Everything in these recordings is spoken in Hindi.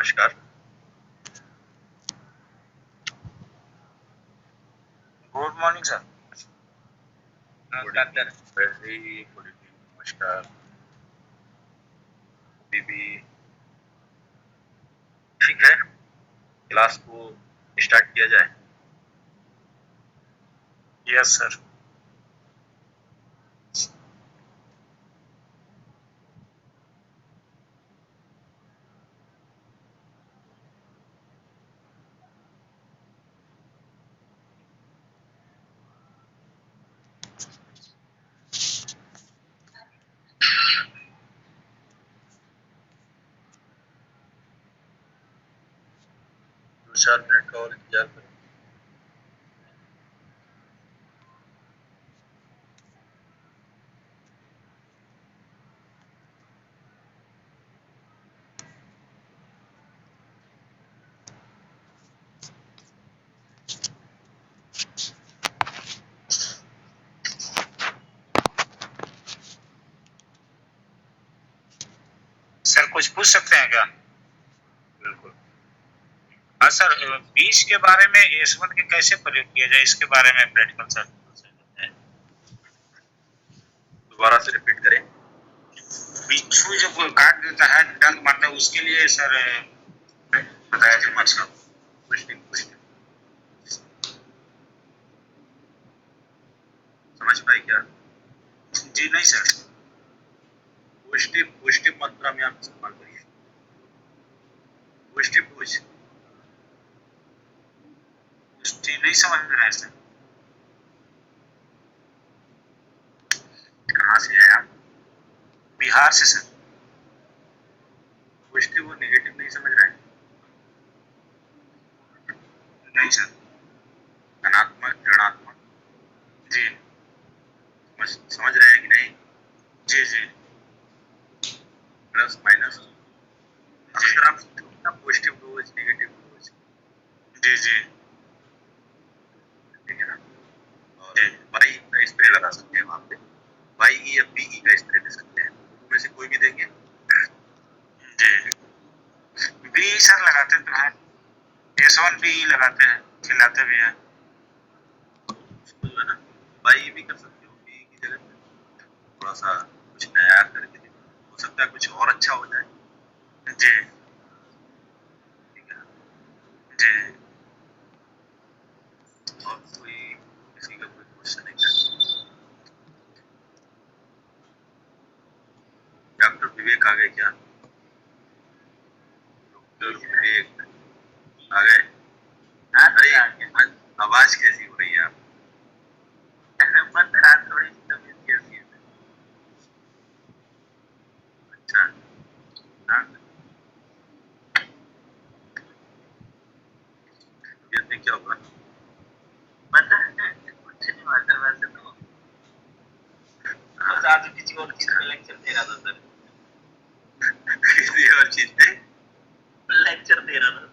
नमस्कार। Good morning sir. नमस्कार सर। वेरी गुड इवनिंग, नमस्कार। अभी भी ठीक है, क्लास को स्टार्ट किया जाए। Yes sir. दो 4 मिनट का और इंतजार करें। सर कुछ पूछ सकते हैं क्या? बिल्कुल। हाँ सर, बीज के बारे में S1 के कैसे प्रयोग किया जाए इसके बारे में प्रैक्टिकल सर दोबारा से रिपीट करें। बीज को जब काट देता है, डंक मारता है, उसके लिए सर बताया जाए। मतलब पुष्टि समझ पाए क्या? जी नहीं सर। पुष्टि मात्रा में आप इस्तेमाल करिए। पुष्टि नहीं समझ रहे हैं सर। कहाँ से है आप? बिहार से सर। पुष्टि वो नेगेटिव नहीं समझ रहे हैं? नहीं सर। धनात्मक ऋणात्मक जी समझ रहे हैं कि नहीं? जी जी प्लस माइनस अक्सर आप पॉजिटिव रोज नेगेटिव रोज। जी जी ठीक है ना? और बाई का स्प्रे लगा सकते हैं वहां पे, बाई ई या बी ई का स्प्रे दे सकते हैं, उनमें से कोई भी देंगे। जी बी सर लगाते तो हैं, S1 भी लगाते हैं, खिलाते भी हैं। उसको जो है ना बाई भी कर सकते हो, बी की जगह पे थोड़ा सा कुछ नया करके देखो, हो सकता है कुछ और अच्छा हो जाए। जी ठीक है ना? जी और कोई किसी का कोई क्वेश्चन है क्या? डॉक्टर विवेक आ गए क्या? डॉक्टर विवेक आ गए? अरे आवाज कैसी हो रही है आप? थोड़ी तबीयत कैसी है? अच्छा, तबीयत में क्या होगा? कुछ नहीं मालूम वैसे तो। बस आज किसी और चीज पे लेक्चर दे रहा था सर। किसी और चीज पे लेक्चर दे रहा था।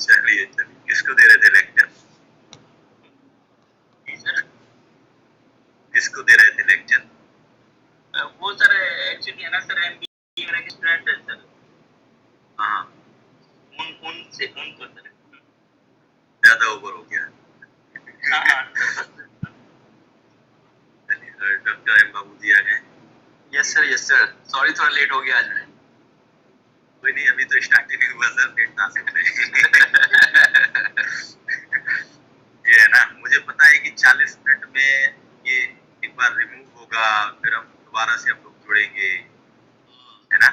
चलिए किसको दे रहे थे लेक्चर? सर किसको दे रहे थे लेक्चर? वो सर एक्चुअली है ना सर, MBA का स्टूडेंट है सर। हाँ, उनको सर। ज्यादा ओवर हो गया। हाँ डॉक्टर एम बाबू जी आ गए। यस सर सॉरी थोड़ा लेट हो गया आज मैं। कोई नहीं, अभी तो स्टार्टिंग हुआ सर, लेट ना सकते। ये है ना, मुझे पता है कि 40 मिनट में ये एक बार रिमूव होगा, फिर हम दोबारा से हम लोग जुड़ेंगे, है ना?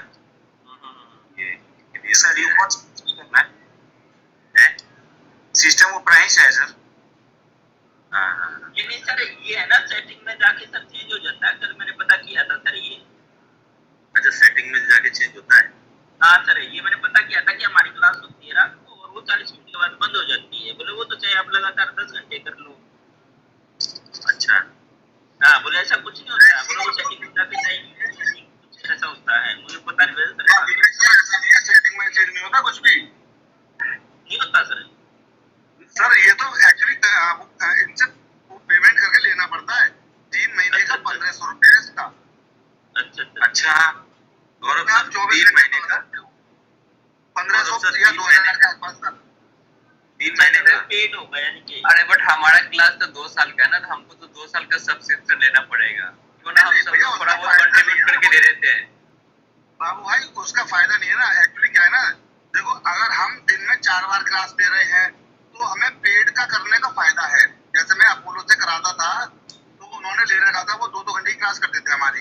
ये सर ये कौन सा करना है? सिस्टम ऊपर ही है सर। हाँ, ये नहीं सर, ये है ना सेटिंग में जाके सब चेंज हो जाता है सर, मैंने पता किया था सर ये। अच्छा, सेटिंग में जाके चेंज होता है? हाँ सर, ये मैंने पता किया था कि हमारी क्लास होती है रात को और वो 40 मिनट के बाद बंद हो जाती है। बोले वो तो चाहे आप लगातार 10 घंटे कर लो। अच्छा, हाँ बोले ऐसा कुछ नहीं होता है, बोले वो सेटिंग में जाके टाइम कुछ ऐसा होता है, मुझे पता नहीं वैसे सेटिंग में चेंज नहीं होता कुछ भी? नहीं होता सर। सर ये तो एक्चुअली इनसे पेमेंट करके लेना पड़ता है, 3 महीने का 1500 रुपए इसका। अच्छा अच्छा, गौरव में आप सर 24 3 महीने का 1500 सर, या 3 2000 के आसपास था। 3 महीने का पेड होगा यानी कि अरे बट हमारा क्लास तो 2 साल का है ना, तो हमको तो 2 साल का सब्सक्रिप्शन लेना पड़ेगा, क्यों ना हम नहीं, सब भैया, लोग उसका थोड़ा बहुत फायदा कंट्रीब्यूट नहीं है करके दे देते हैं। बाबू भाई उसका फायदा नहीं है ना। एक्चुअली क्या है ना, देखो अगर हम दिन में 4 बार क्लास दे रहे हैं तो हमें पेड का करने का फायदा है। जैसे मैं अपोलो से कराता था तो उन्होंने ले रखा था, वो 2-2 घंटे की क्लास करते थे हमारी।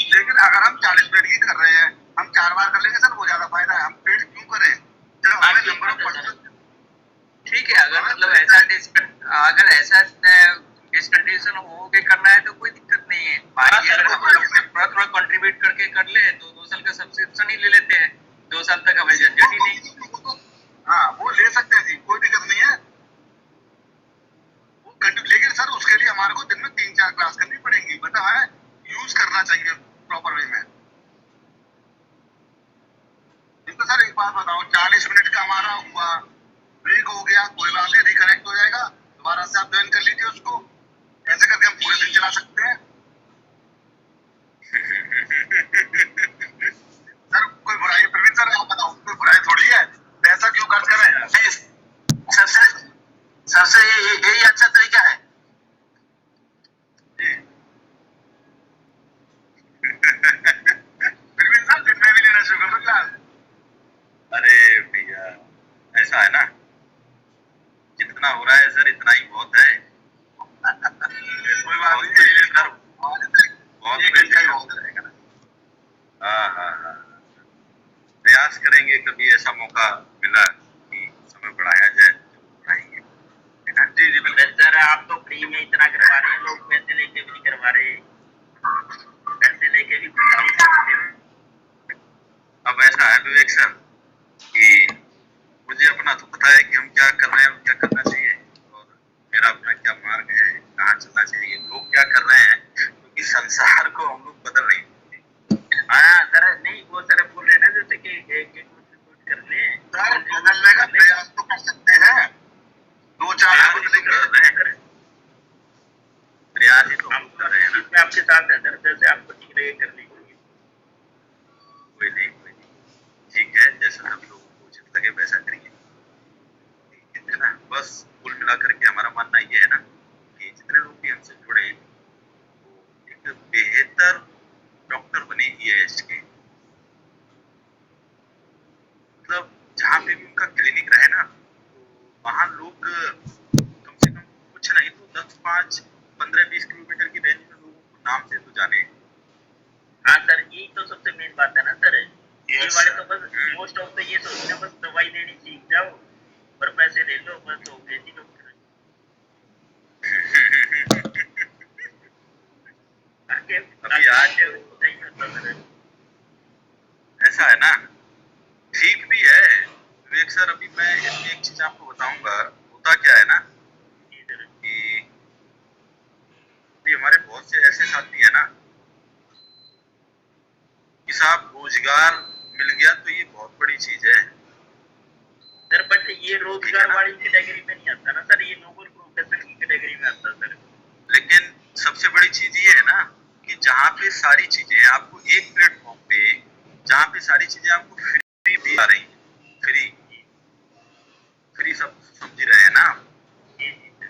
लेकिन अगर हम 40 मिनट की कर रहे हैं, हम 4 बार कर लेंगे सर, वो ज्यादा फायदा है। हम पेड क्यों करें जब हमें नंबर ऑफ पर्सन। ठीक है, अगर मतलब ऐसा अगर ऐसा डिस्कंटिन्यूशन हो के करना है तो कोई दिक्कत नहीं है। बाकी अगर हम लोग थोड़ा थोड़ा कंट्रीब्यूट करके कर ले तो 2 साल का सब्सक्रिप्शन ही ले लेते हैं, 2 साल तक हमें झंझट ही नहीं। हाँ वो ले सकते हैं जी, कोई दिक्कत नहीं है। वो लेकिन सर उसके लिए हमारे को दिन में 3-4 क्लास करनी पड़ेंगी, बट हमें यूज करना चाहिए प्रॉपर वे में। तो सर एक बात बताओ, 40 मिनट का हमारा हुआ, ब्रेक हो गया, कोई बात नहीं, रिकनेक्ट हो जाएगा, दोबारा से आप ज्वाइन कर लीजिए उसको। ऐसे करके हम पूरे दिन चला सकते हैं। सर कोई बुराई, प्रवीण सर आप बताओ, कोई बुराई थोड़ी है, पैसा क्यों खर्च कर रहे हैं? सबसे यही अच्छा तरीका है जी। प्रवीण सर दिन में भी लेना शुरू कर दो क्लास। अरे भैया ऐसा है ना, जितना हो रहा है सर इतना ही बहुत है। कोई बात बहुत नहीं, कोशिश करो, बहुत एक घंटा ही बहुत रहेगा ना। हाँ हाँ हाँ, प्रयास करेंगे कभी ऐसा मौका मिला कि समय बढ़ाया जाए तो बढ़ाएंगे, है ना। जी जी बिल्कुल। सर आप तो फ्री में इतना करवा रहे हैं, लोग पैसे लेके भी नहीं करवा रहे, पैसे लेके भी कुछ नहीं करते। अब ऐसा है विवेक सर कि मुझे अपना तो पता है कि हम क्या कर रहे हैं और क्या करना चाहिए, और मेरा अपना क्या मार्ग है, कहाँ चलना चाहिए, लोग क्या कर रहे हैं, क्योंकि संसार को हम लोग बदल नहीं सकते। हाँ सर, नहीं वो सर बोल रहे हैं ना जैसे कि एक कुछ कर ले सर बदलने का प्रयास तो कर सकते हैं, 2-4 प्रयास लोग ही तो बदलेंगे। कर रहे हैं, प्रयास ही तो हम लोग कर रहे हैं ना। इसमें आपके साथ है सर, जैसे आपको ठीक लगे कर लीजिए। कोई नहीं कोई नहीं, ठीक है, जैसा सब लोगों को उचित लगे वैसा करिए, ठीक है ना। बस कुल मिलाकर के हमारा मानना ये है ना कि जितने लोग भी हमसे जुड़े वो एक बेहतर डॉक्टर बने EIH के, मतलब जहाँ पे भी उनका क्लिनिक रहे ना, तो वहाँ लोग कम से कम कुछ नहीं तो 10, 5, 15, 20 किलोमीटर की रेंज में लोगों को नाम से तो जाने। हाँ सर, यही तो सबसे मेन बात है ना सर। ये Yes, वाले sir. तो बस मोस्ट ऑफ तो ये सोचते हैं बस दवाई देनी सीख जाओ और पैसे ले लो, बस हो गए जी डॉक्टर। अभी आज नहीं होता सर। ऐसा है ना, ठीक भी है विवेक सर। अभी मैं इसमें एक चीज आपको बताऊंगा, होता क्या है ना जी सर। कि अभी हमारे बहुत से ऐसे साथी है ना कि साहब रोजगार मिल गया तो ये बहुत बड़ी चीज है। सर बट ये रोजगार वाली कैटेगरी में नहीं आता ना सर, ये नोबल प्रोफेशन की कैटेगरी में आता सर। लेकिन सबसे बड़ी चीज ये है ना कि जहाँ पे सारी चीजें आपको एक प्लेटफॉर्म पे, जहाँ पे सारी चीजें आपको फ्री भी आ रही हैं, फ्री फ्री सब समझ रहे हैं ना, जी जी सर।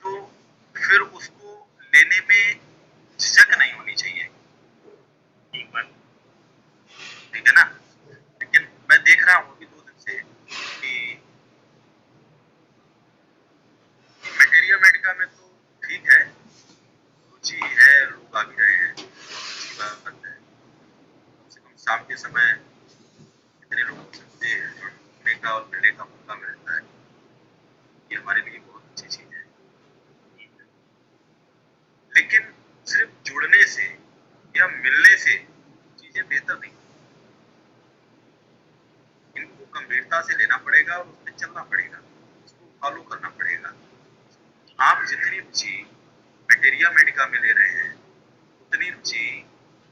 तो फिर उसको लेने में झिझक नहीं होनी चाहिए, ठीक बात। ठीक है ना। लेकिन मैं देख रहा हूँ अभी 2 दिन से कि मटेरिया मेडिका में तो ठीक है, रुचि है, लोग आ भी रहे हैं, अच्छी बात है। कम से कम शाम के समय इतने लोगों से मुझे जुड़ने का और मिलने का मौका मिलता है, ये हमारे लिए बहुत अच्छी चीज है। लेकिन सिर्फ जुड़ने से या मिलने से चीजें बेहतर नहीं, इनको गंभीरता से लेना पड़ेगा और उसमें चलना पड़ेगा, उसको फॉलो करना पड़ेगा। आप जितनी रुचि मटेरिया मेडिका में ले रहे हैं उतनी रुचि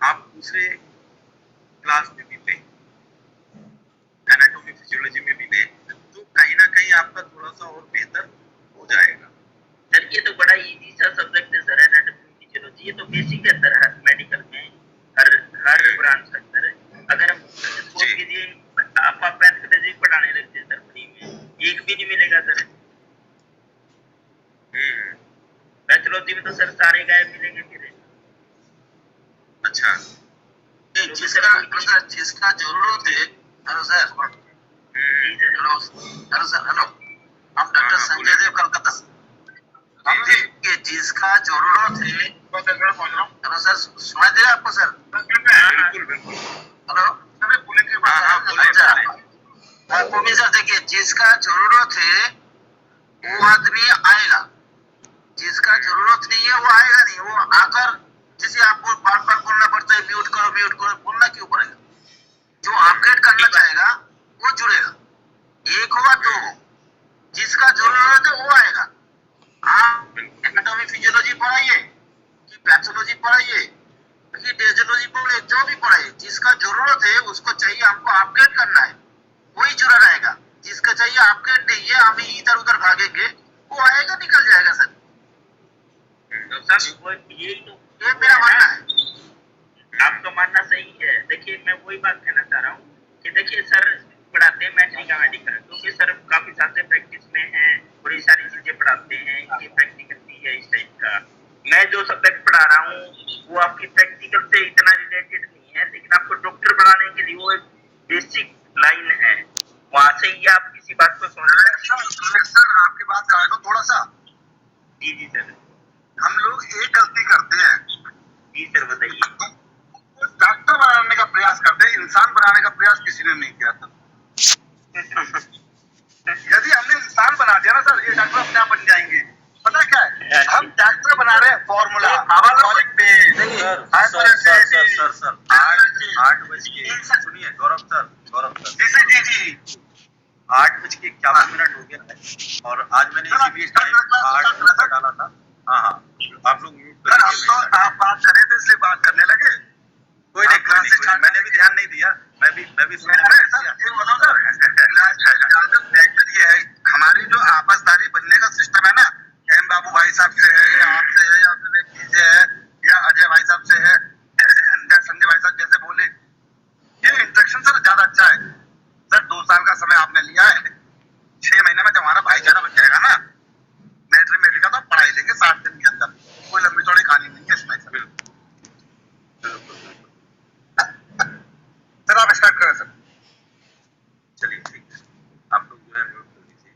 आप दूसरे क्लास में भी लें, एनाटॉमी फिजियोलॉजी में भी लें, तो कहीं ना कहीं आपका थोड़ा सा और बेहतर हो जाएगा। सर ये तो बड़ा इजी सा सब्जेक्ट है सर, एनाटॉमी फिजियोलॉजी, ये तो बेसिक है सर, हर मेडिकल में हर ब्रांच का अच्छा जिसका जरूरत है। Hello sir, hello sir, hello, हम डॉक्टर संजय देव कलकत्ता से। कि जिसका जरूरत है। हेलो सर, सुनाई दे रहा है आपको सर? बिल्कुल बिल्कुल। हेलो, हाँ बोलिए बोलिए। पुनी सर, देखिए जिसका जरूरत है वो आदमी आएगा, जिसका जरूरत नहीं है वो आएगा नहीं। वो आकर जैसे आपको बार बार बोलना पड़ता है म्यूट करो, बोलना क्यों पड़ेगा? जो अपडेट करना चाहेगा वो जुड़ेगा, एक होगा दो हो, जिसका जरूरत है वो आएगा। आप एनाटॉमी फिजियोलॉजी पढ़ाइए कि पैथोलॉजी पढ़ाइए कि डेजियोलॉजी पढ़ाइए, जो भी पढ़ाइए, जिसका जरूरत है उसको चाहिए, हमको अपडेट करना है, वही जुड़ा रहेगा। जिसका चाहिए अपडेट नहीं है, हम इधर उधर भागेंगे, वो आएगा निकल जाएगा सर। तो सर वो ये मेरा मानना है। आपका मानना सही है। देखिए मैं वही बात कहना चाह रहा हूँ कि देखिए सर पढ़ाते हैं मैट्रिका मेडिकल, क्योंकि सर काफी साल से प्रैक्टिस में है, बड़ी सारी चीजें पढ़ाते हैं, ये प्रैक्टिकल भी है इस टाइप का। मैं जो सब्जेक्ट पढ़ा रहा हूँ वो आपकी प्रैक्टिकल से इतना रिलेटेड नहीं है, लेकिन आपको डॉक्टर बनाने के लिए वो एक बेसिक लाइन है, वहां से ही आप किसी बात को समझ सर आपकी बात काटो थोड़ा सा। जी सर। हम लोग एक गलती करते हैं। जी सर बताइए। डॉक्टर बनाने का प्रयास करते हैं, इंसान बनाने का प्रयास किसी ने नहीं किया था। यदि हमने इंसान बना दिया ना सर, ये डॉक्टर अपने आप बन जाएंगे। पता क्या है, हम डॉक्टर बना रहे हैं फॉर्मूला, सर 8 बज के सुनिए गौरव सर जी 8:51 हो गया है और आज मैंने इसी बीच टाइम 8 डाला था। हाँ आप लोग म्यूट सर, हम तो आप बात कर रहे थे इसलिए बात करने लगे। कोई नहीं, मैंने भी ध्यान नहीं दिया। मैं भी ये है हमारी जो आपसदारी बनने का सिस्टम है ना, एम बाबू भाई साहब से है या आपसे है या विवेक जी से है या अजय भाई साहब से है या संजय भाई साहब जैसे बोले, ये इंटरेक्शन सर ज्यादा अच्छा है। सर 2 साल का समय आपने लिया है, 6 महीने में जब हमारा भाईचारा बन जाएगा ना, मैट्रिका तो पढ़ाई लेंगे 60 दिन के अंदर। कोई लंबी चौड़ी कहानी नहीं है इसमें सर। सर आप स्टार्ट करें सर। चलिए ठीक है, आप लोग जो है म्यूट कर दीजिए।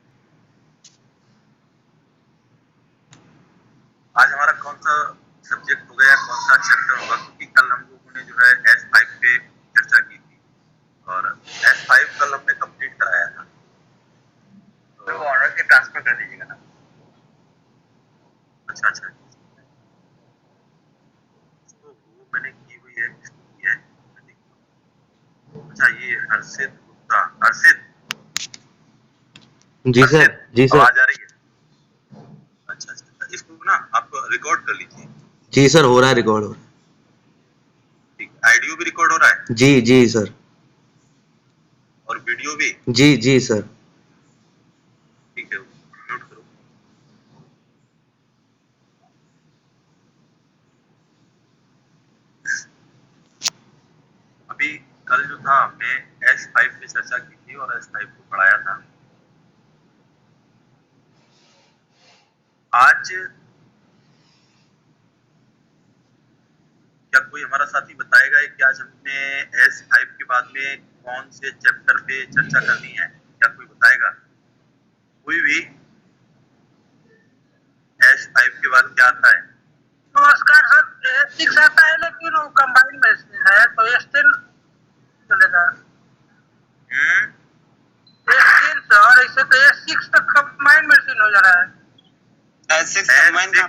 आज हमारा कौन सा सब्जेक्ट होगा या कौन सा चैप्टर होगा, क्योंकि कल हम लोगों ने जो है S5 पे चर्चा की थी और S5 कल हमने कंप्लीट कराया था। तो ऑर्डर के ट्रांसफर कर दीजिएगा ना। अच्छा तो वो मैंने की हुई है, किसको किया है मैं देखता हूँ। अच्छा ये हर्षित गुप्ता, जी सर आवाज आ रही है? अच्छा इसको ना आप रिकॉर्ड कर लीजिए। जी सर, हो रहा है रिकॉर्ड, हो रहा है। ठीक, ऑडियो भी रिकॉर्ड हो रहा है? जी सर। और वीडियो भी? जी सर। ठीक है, म्यूट करो। अभी कल जो था हमने S5 पे चर्चा की थी और S5 को पढ़ाया था। आज क्या कोई हमारा साथी बताएगा कि आज हमने S5 के बाद में कौन से चैप्टर पे चर्चा करनी है? क्या कोई बताएगा? कोई भी? S5 के बाद क्या आता है? नमस्कार सर, S6 आता है लेकिन वो कंबाइन में है तो S10 चलेगा। S3 सर, इससे तो S6 तक कंबाइन मशीन हो जा रहा है। S6 कंबाइन का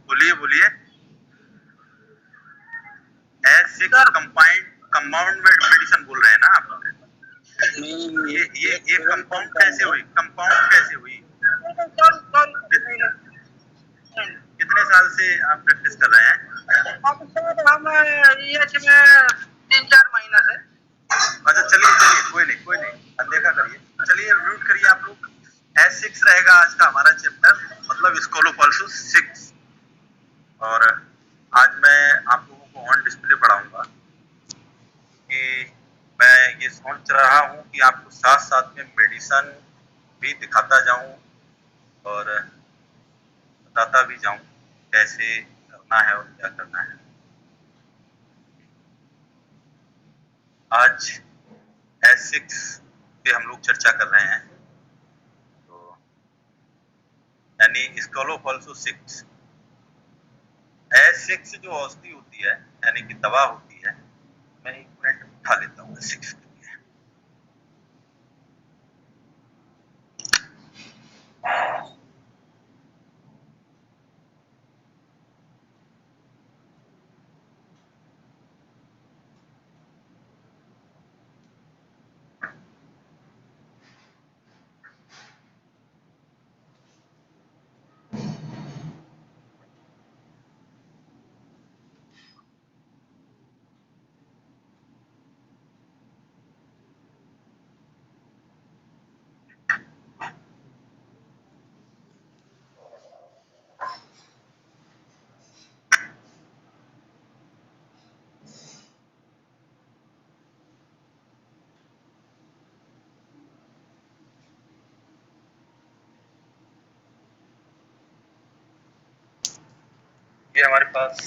बोलिए S6 कंपाउंड मेडिसिन बोल रहे हैं ना आप? ये कंपाउंड कैसे हुई? कितने साल से आप प्रैक्टिस कर रहे हैं? हम 3-4 महीना से। अच्छा चलिए कोई नहीं, अनदेखा करिए। चलिए म्यूट करिए आप लोग। S6 रहेगा आज का हमारा चैप्टर, मतलब स्कोलोपल्सस 6। और आज मैं आप लोगों को ऑन डिस्प्ले पढ़ाऊंगा कि मैं ये सोच रहा हूँ कि आपको साथ साथ में मेडिसिन भी दिखाता जाऊं और बताता भी जाऊं कैसे करना है और क्या करना है। आज S6 पे हम लोग चर्चा कर रहे हैं, तो यानी स्कॉल ऑफ ऑल्सो 6। S6 जो औषधि होती है यानी कि दवा होती है, मैं एक मिनट उठा लेता हूँ S6 के लिए। ये हमारे पास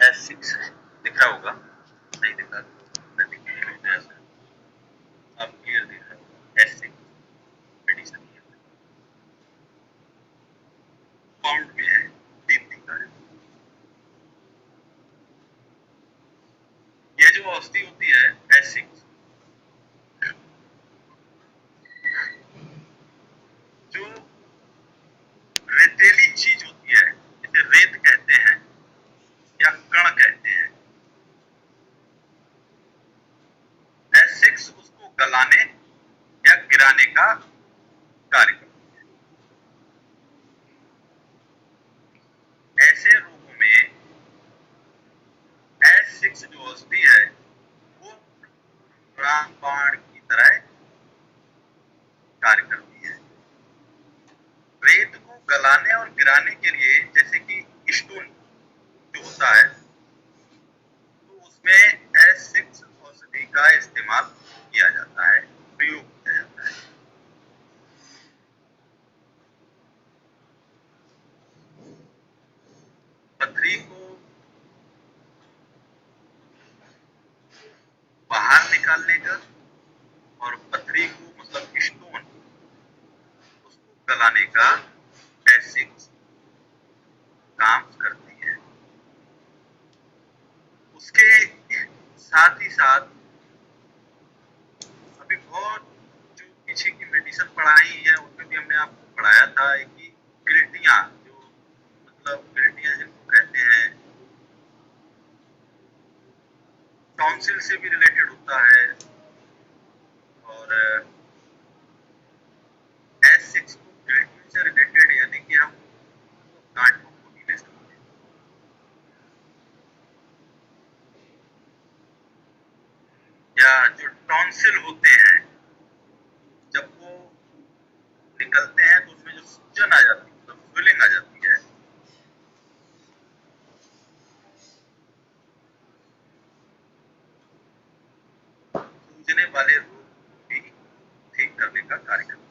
S6 है, दिख रहा होगा, नहीं दिख रहा तो मैं दिखने लग गया ऐसा। आप क्लियर दिख रहा होगा S6 मेडिसिन पाउंड में है, 3 का है। ये जो औषधि होती है S6, जो रेतीली चीज होती है, जिसे रेत कहते हैं या कण कहते हैं, S6 उसको गलाने या गिराने का कार्य करती है। ऐसे रोगों में S6 जो औषधि है वो रामबाण की तरह कार्य करती है। रेत को गलाने और गिराने के लिए, जैसे कि स्टोन जो होता है, तो उसमें S6 औषधि का इस्तेमाल किया जाता है, प्रयोग किया जाता है। पथरी को बाहर निकालने का और पथरी को मतलब स्टोन उसको गलाने का S6 काम करती है। उसके साथ ही साथ अभी बहुत जो पीछे की मेडिसिन पढ़ाई है उनमें भी हमने आपको पढ़ाया था कि गिल्टियां, जो मतलब गिल्टियां जिनको कहते हैं, टॉन्सिल से भी रिलेटेड होता है। और S6 को गिल्टियों से रिलेटेड यानी कि हम गांठों को भी ले सकते हैं, या जो टॉन्सिल होते हैं जब वो निकलते हैं तो उसमें जो सूजन आ जाती है, मतलब स्वेलिंग आ जाती है, सूजने वाले रोग को भी ठीक करने का कार्य करता है।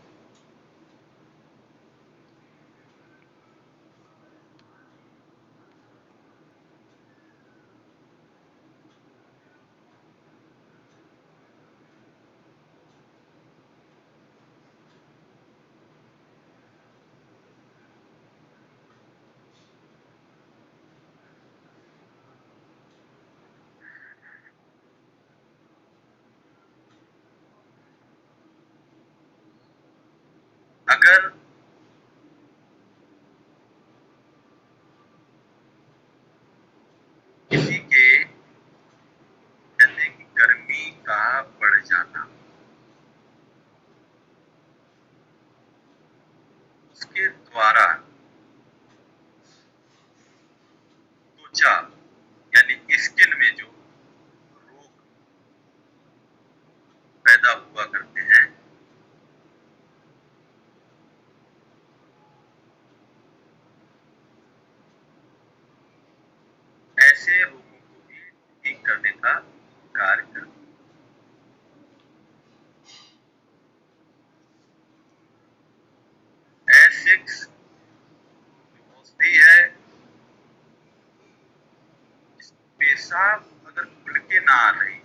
पेशाब अगर खुल के ना आ रही,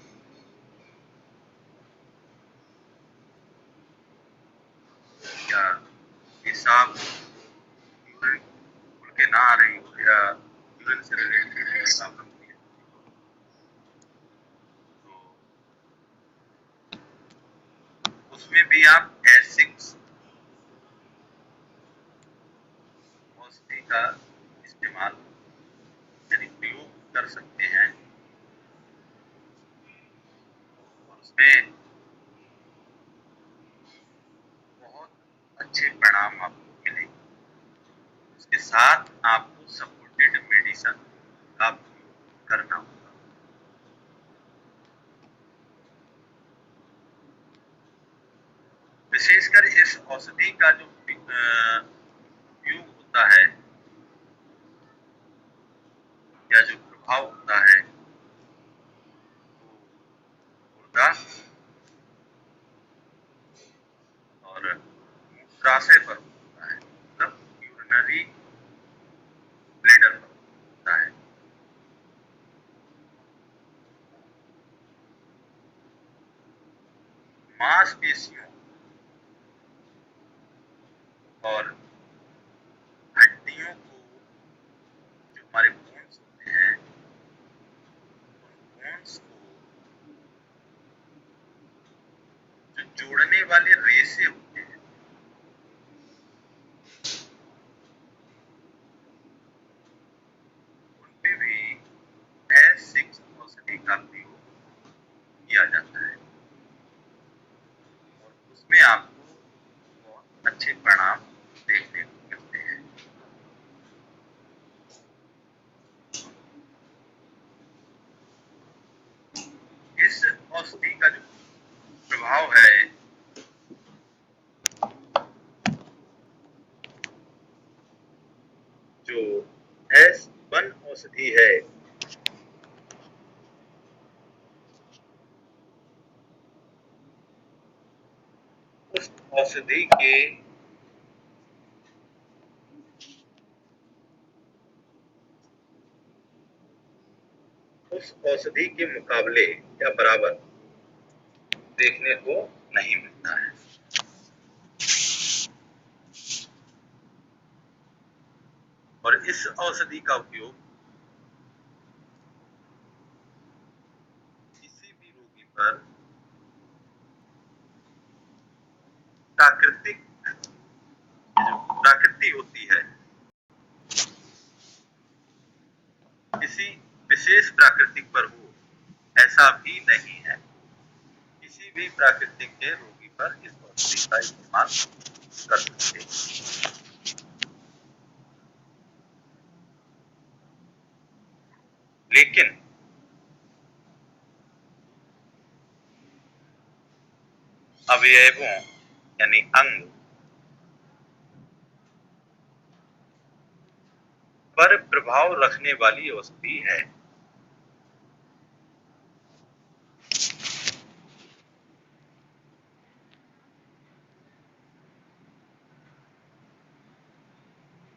या पेशाब यूरिन खुल के ना आ रही हो, या यूरिन से रिलेटेड प्रॉब्लम हुई है, तो उसमें भी आप एसिक्स औषधि का इस्तेमाल यानी प्रयोग कर सकते हैं, और उसमें बहुत अच्छे परिणाम आपको मिलेंगे। उसके साथ आपको सपोर्टेड मेडिसिन का प्रयोग करना होगा। विशेषकर इस औषधि का जो उपयोग होता है या जो प्रभाव होता है, वो गुर्दा और मूत्राशय पर होता है, मतलब यूरिनरी ब्लैडर पर होता है। मांसपेशियों और हड्डियों को, जो हमारे बोन्स होते हैं, उन बोन्स को जो जोड़ने वाले रेशे होते हैं, उनपे भी S6 औषधि का प्रयोग किया जाता है, और उसमें आपको बहुत अच्छे परिणाम देखने को मिलते हैं। इस औषधि का जो प्रभाव है, जो S1 औषधि है, उस औषधि के मुकाबले या बराबर देखने को नहीं मिलता है। और इस औषधि का उपयोग किसी भी रोगी पर प्राकृतिक, जो प्राकृति होती है, किसी विशेष प्राकृतिक पर हो, ऐसा भी नहीं है। किसी भी प्राकृतिक के रोगी पर इस औषधि का इस्तेमाल कर सकते हैं। लेकिन अवयवों यानी अंग पर प्रभाव रखने वाली औषधि है।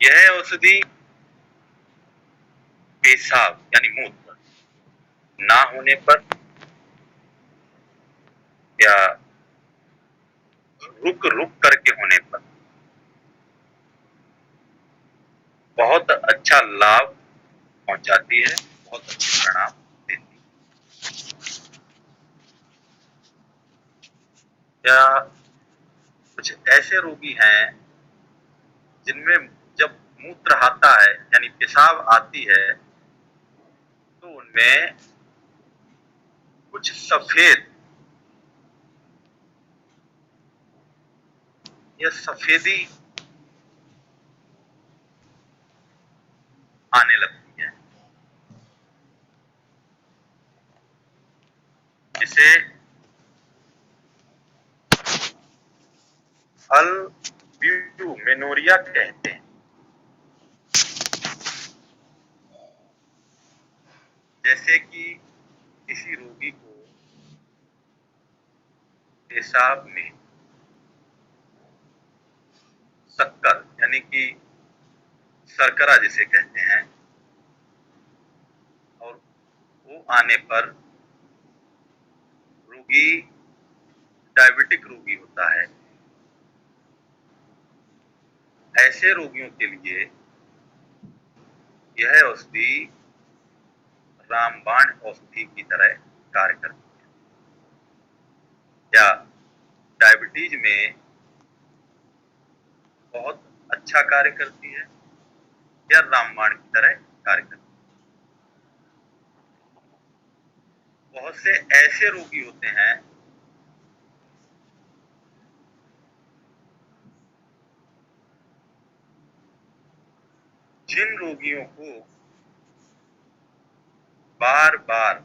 यह औषधि पेशाब यानी मूत्र ना होने पर या रुक रुक करके होने पर बहुत अच्छा लाभ पहुंचाती है, बहुत अच्छे परिणाम देती है। या कुछ ऐसे रोगी हैं जिनमें जब मूत्र आता है यानी पेशाब आती है, तो उनमें कुछ सफेद या सफेदी आने लगती है, जिसे अल्ब्यूमिनुरिया कहते हैं। जैसे कि किसी रोगी को पेशाब में शक्कर यानी कि शर्करा जिसे कहते हैं, और वो आने पर रोगी डायबिटिक रोगी होता है। ऐसे रोगियों के लिए यह औषधि रामबाण औषधि की तरह कार्य करती है, या डायबिटीज में बहुत अच्छा कार्य करती है, या रामबाण की तरह कार्य करती है। बहुत से ऐसे रोगी होते हैं जिन रोगियों को बार बार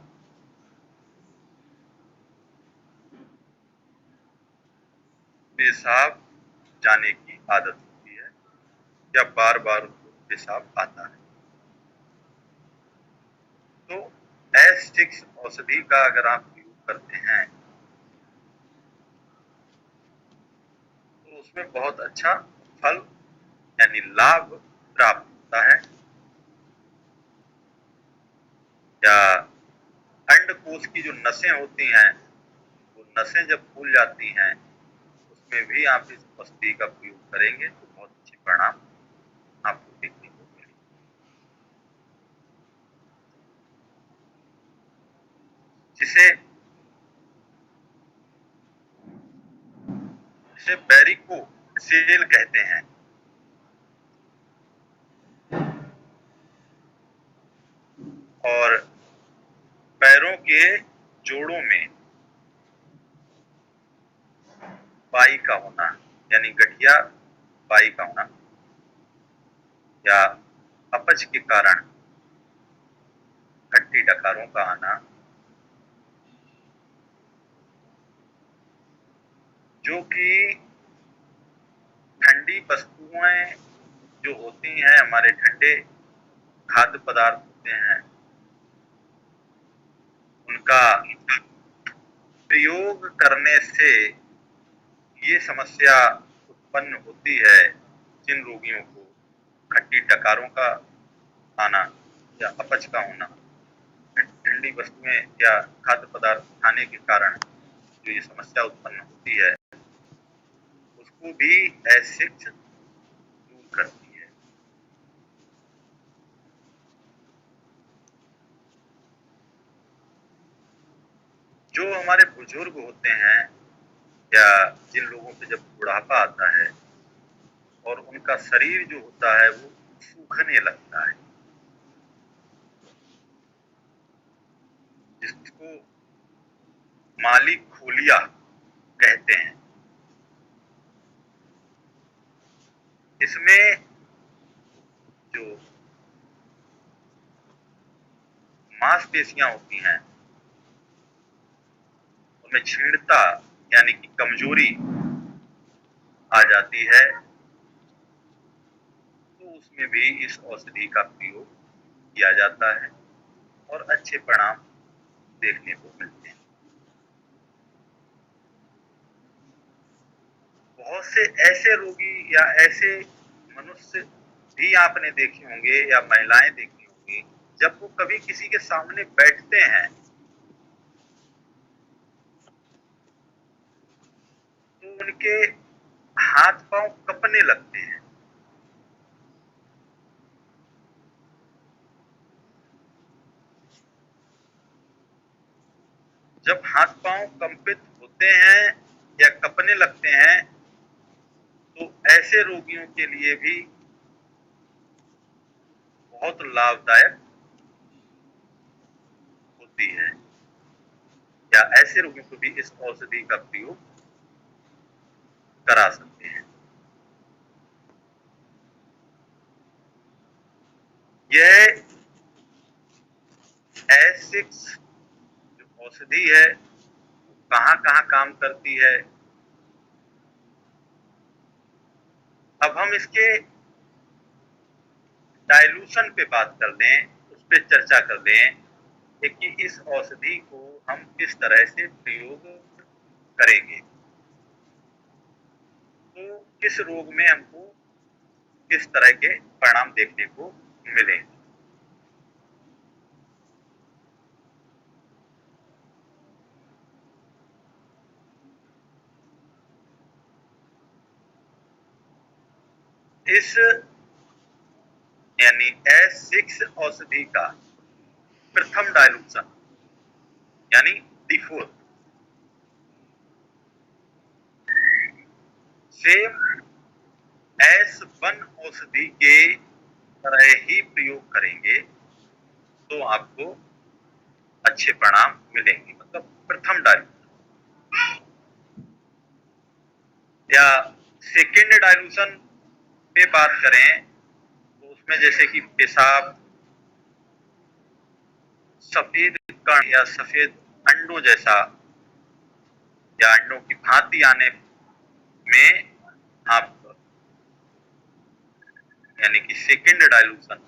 पेशाब जाने की आदत होती है, या बार बार उनको पेशाब आता है। तो S6 औषधि का अगर आप प्रयोग करते हैं तो उसमें बहुत अच्छा फल यानी लाभ प्राप्त होता है। या अंडकोश की जो नसें होती हैं, वो नसें जब फूल जाती हैं, उसमें भी आप इस औषधि का प्रयोग करेंगे तो बहुत अच्छे परिणाम आपको देखने को मिलेंगे। जिसे बैरिको सेल कहते हैं। और पैरों के जोड़ों में बाई का होना, यानी गठिया बाई का होना, या अपच के कारण खट्टी डकारों का आना, जो कि ठंडी वस्तुएं जो होती हैं, हमारे ठंडे खाद्य पदार्थ होते हैं, उनका प्रयोग करने से ये समस्या उत्पन्न होती है जिन रोगियों को खट्टी डकारों का आना या अपच का होना, ठंडी वस्तुएं या खाद्य पदार्थ खाने के कारण जो ये समस्या उत्पन्न होती है, उसको भी S6 दूर करती है। जो हमारे बुजुर्ग होते हैं या जिन लोगों पे जब बुढ़ापा आता है और उनका शरीर जो होता है वो सूखने लगता है, जिसको माली खोलिया कहते हैं, इसमें जो मांसपेशियां होती हैं उनमें क्षीणता यानी कि कमजोरी आ जाती है, तो उसमें भी इस औषधि का प्रयोग किया जाता है और अच्छे परिणाम देखने को मिलते हैं। बहुत से ऐसे रोगी या ऐसे मनुष्य भी आपने देखे होंगे या महिलाएं देखी होंगी, जब वो कभी किसी के सामने बैठते हैं तो उनके हाथ पांव कपने लगते हैं। जब हाथ पांव कंपित होते हैं या कपने लगते हैं तो ऐसे रोगियों के लिए भी बहुत लाभदायक होती है, या ऐसे रोगियों को भी इस औषधि का प्रयोग करा सकते हैं। यह S6 जो औषधि है वो कहाँ कहाँ काम करती है, अब हम इसके डाइल्यूशन पे बात कर लें, उस पे चर्चा कर लें कि इस औषधि को हम किस तरह से प्रयोग करेंगे, तो किस रोग में हमको किस तरह के परिणाम देखने को मिलेंगे। इस यानी S6 औषधि का प्रथम डायलूशन यानी D4 सेम S1 औषधि के तरह ही प्रयोग करेंगे तो आपको अच्छे परिणाम मिलेंगे। मतलब प्रथम डायलूशन या सेकेंड डायलूशन पे बात करें तो उसमें जैसे कि पेशाब, सफेद कण या सफेद अंडों जैसा या अंडों की भांति आने में आप यानी कि सेकेंड डायलूशन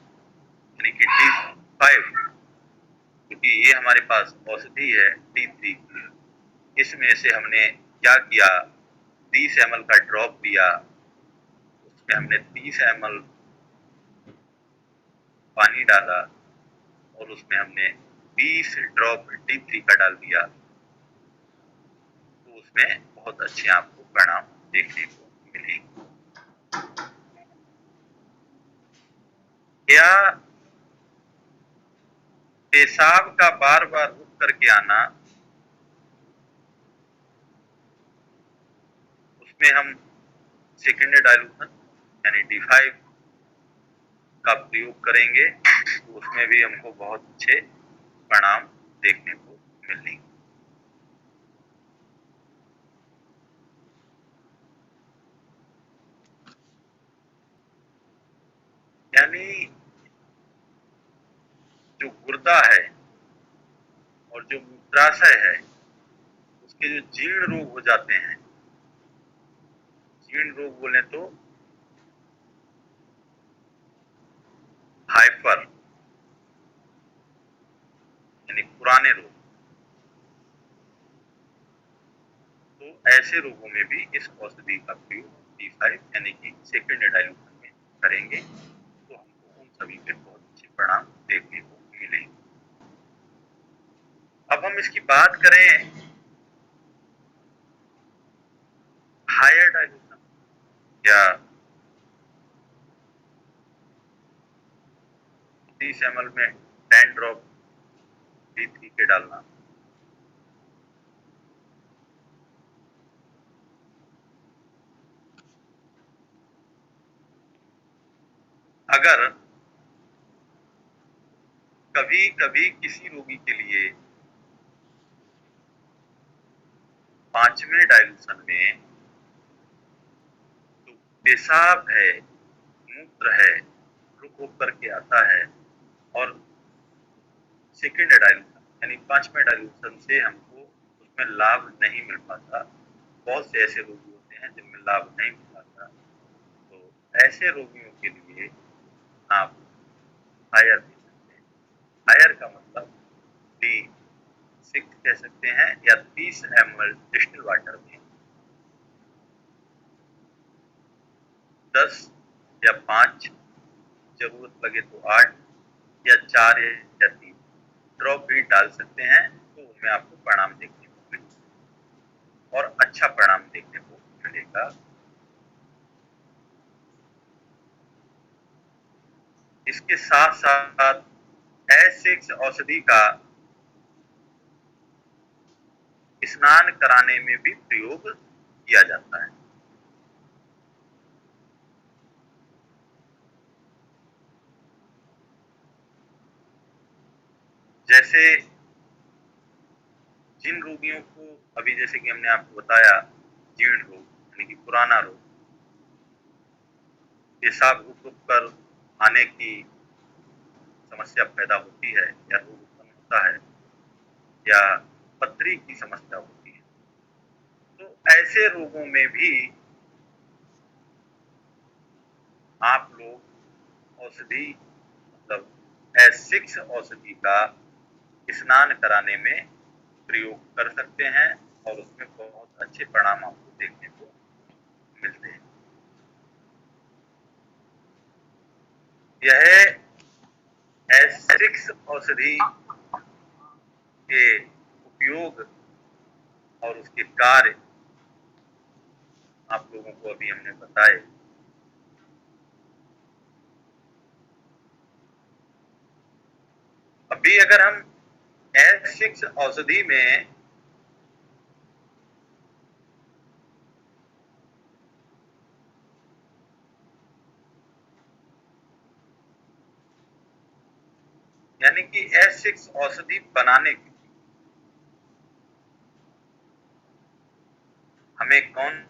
यानी कि D5, क्योंकि ये हमारे पास औषधि है D3, इसमें से हमने क्या किया, 30 ml का ड्रॉप लिया, उसमें हमने 30 ml पानी डाला और उसमें हमने 20 ड्रॉप D3 का डाल दिया, तो उसमें बहुत अच्छे आपको परिणाम देखने को मिलेंगे। या पेशाब का बार बार रुक करके आना, उसमें हम सेकेंड डायलूशन यानी D5 का प्रयोग करेंगे तो उसमें भी हमको बहुत अच्छे परिणाम देखने को मिलेंगे। यानी जो गुर्दा है और जो मूत्राशय है उसके जो जीर्ण रोग हो जाते हैं, जीर्ण रोग बोले तो हाइपर यानी पुराने रोग, तो ऐसे रोगों में भी इस औषधि का प्रयोग D5 यानी कि सेकेंड डायलूशन में करेंगे तो हमको उन सभी के बहुत अच्छे परिणाम देखने को मिलेंगे। अब हम इसकी बात करें हायर डायलूशन या 30 ml में 10 ड्रॉप D3 के डालना। अगर कभी कभी किसी रोगी के लिए 5वें डायलूशन में जो पेशाब है, मूत्र है, रुक रुक करके आता है और सेकेंड डायलूशन यानी 5वें डायलूशन से हमको उसमें लाभ नहीं मिल पाता, बहुत से ऐसे रोगी होते हैं जिनमें लाभ नहीं मिल पाता, तो ऐसे रोगियों के लिए आप हायर दे सकते हैं। हायर का मतलब D6 कह सकते हैं या 30 ml डिस्टिल वाटर में 10 या 5, जरूरत लगे तो 8 या 4 या 3 ड्रॉप भी डाल सकते हैं, तो उनमें आपको परिणाम देखने को मिलेगा और अच्छा परिणाम देखने को मिलेगा। इसके साथ साथ S6 औषधि का स्नान कराने में भी प्रयोग किया जाता है। जैसे जिन रोगियों को अभी जैसे कि हमने आपको बताया जीर्ण रोग यानी कि पुराना रोग, पेशाब रुक रुक कर आने की समस्या पैदा होती है या रोग उत्पन्न होता है या पथरी की समस्या होती है, तो ऐसे रोगों में भी आप लोग औषधि मतलब S6 औषधि का स्नान कराने में प्रयोग कर सकते हैं और उसमें बहुत अच्छे परिणाम आपको देखने को मिलते हैं। यह S6 औषधि के उपयोग और उसके कार्य आप लोगों को अभी हमने बताए। अभी अगर हम S6 औषधि में यानी कि S6 औषधि बनाने के लिए हमें कौन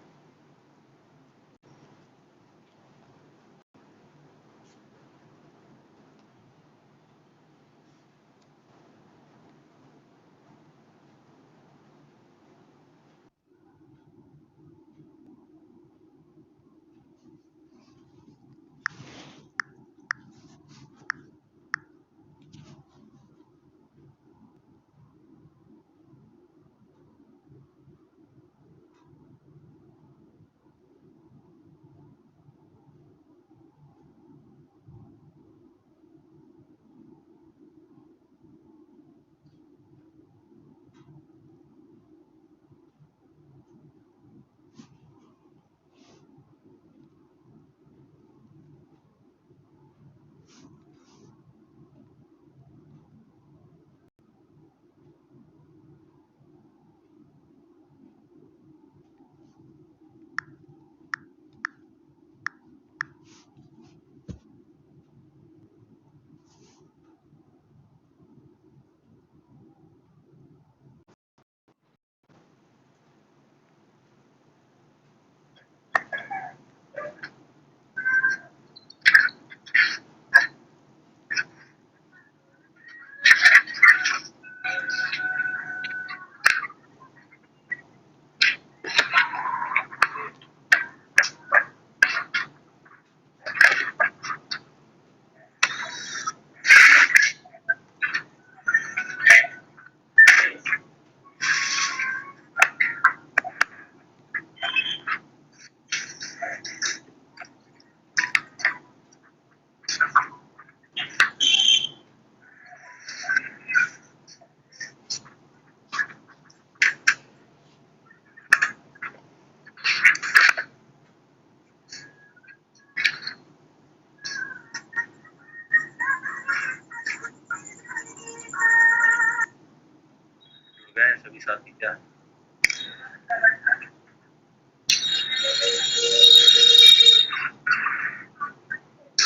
गए सभी साथी क्या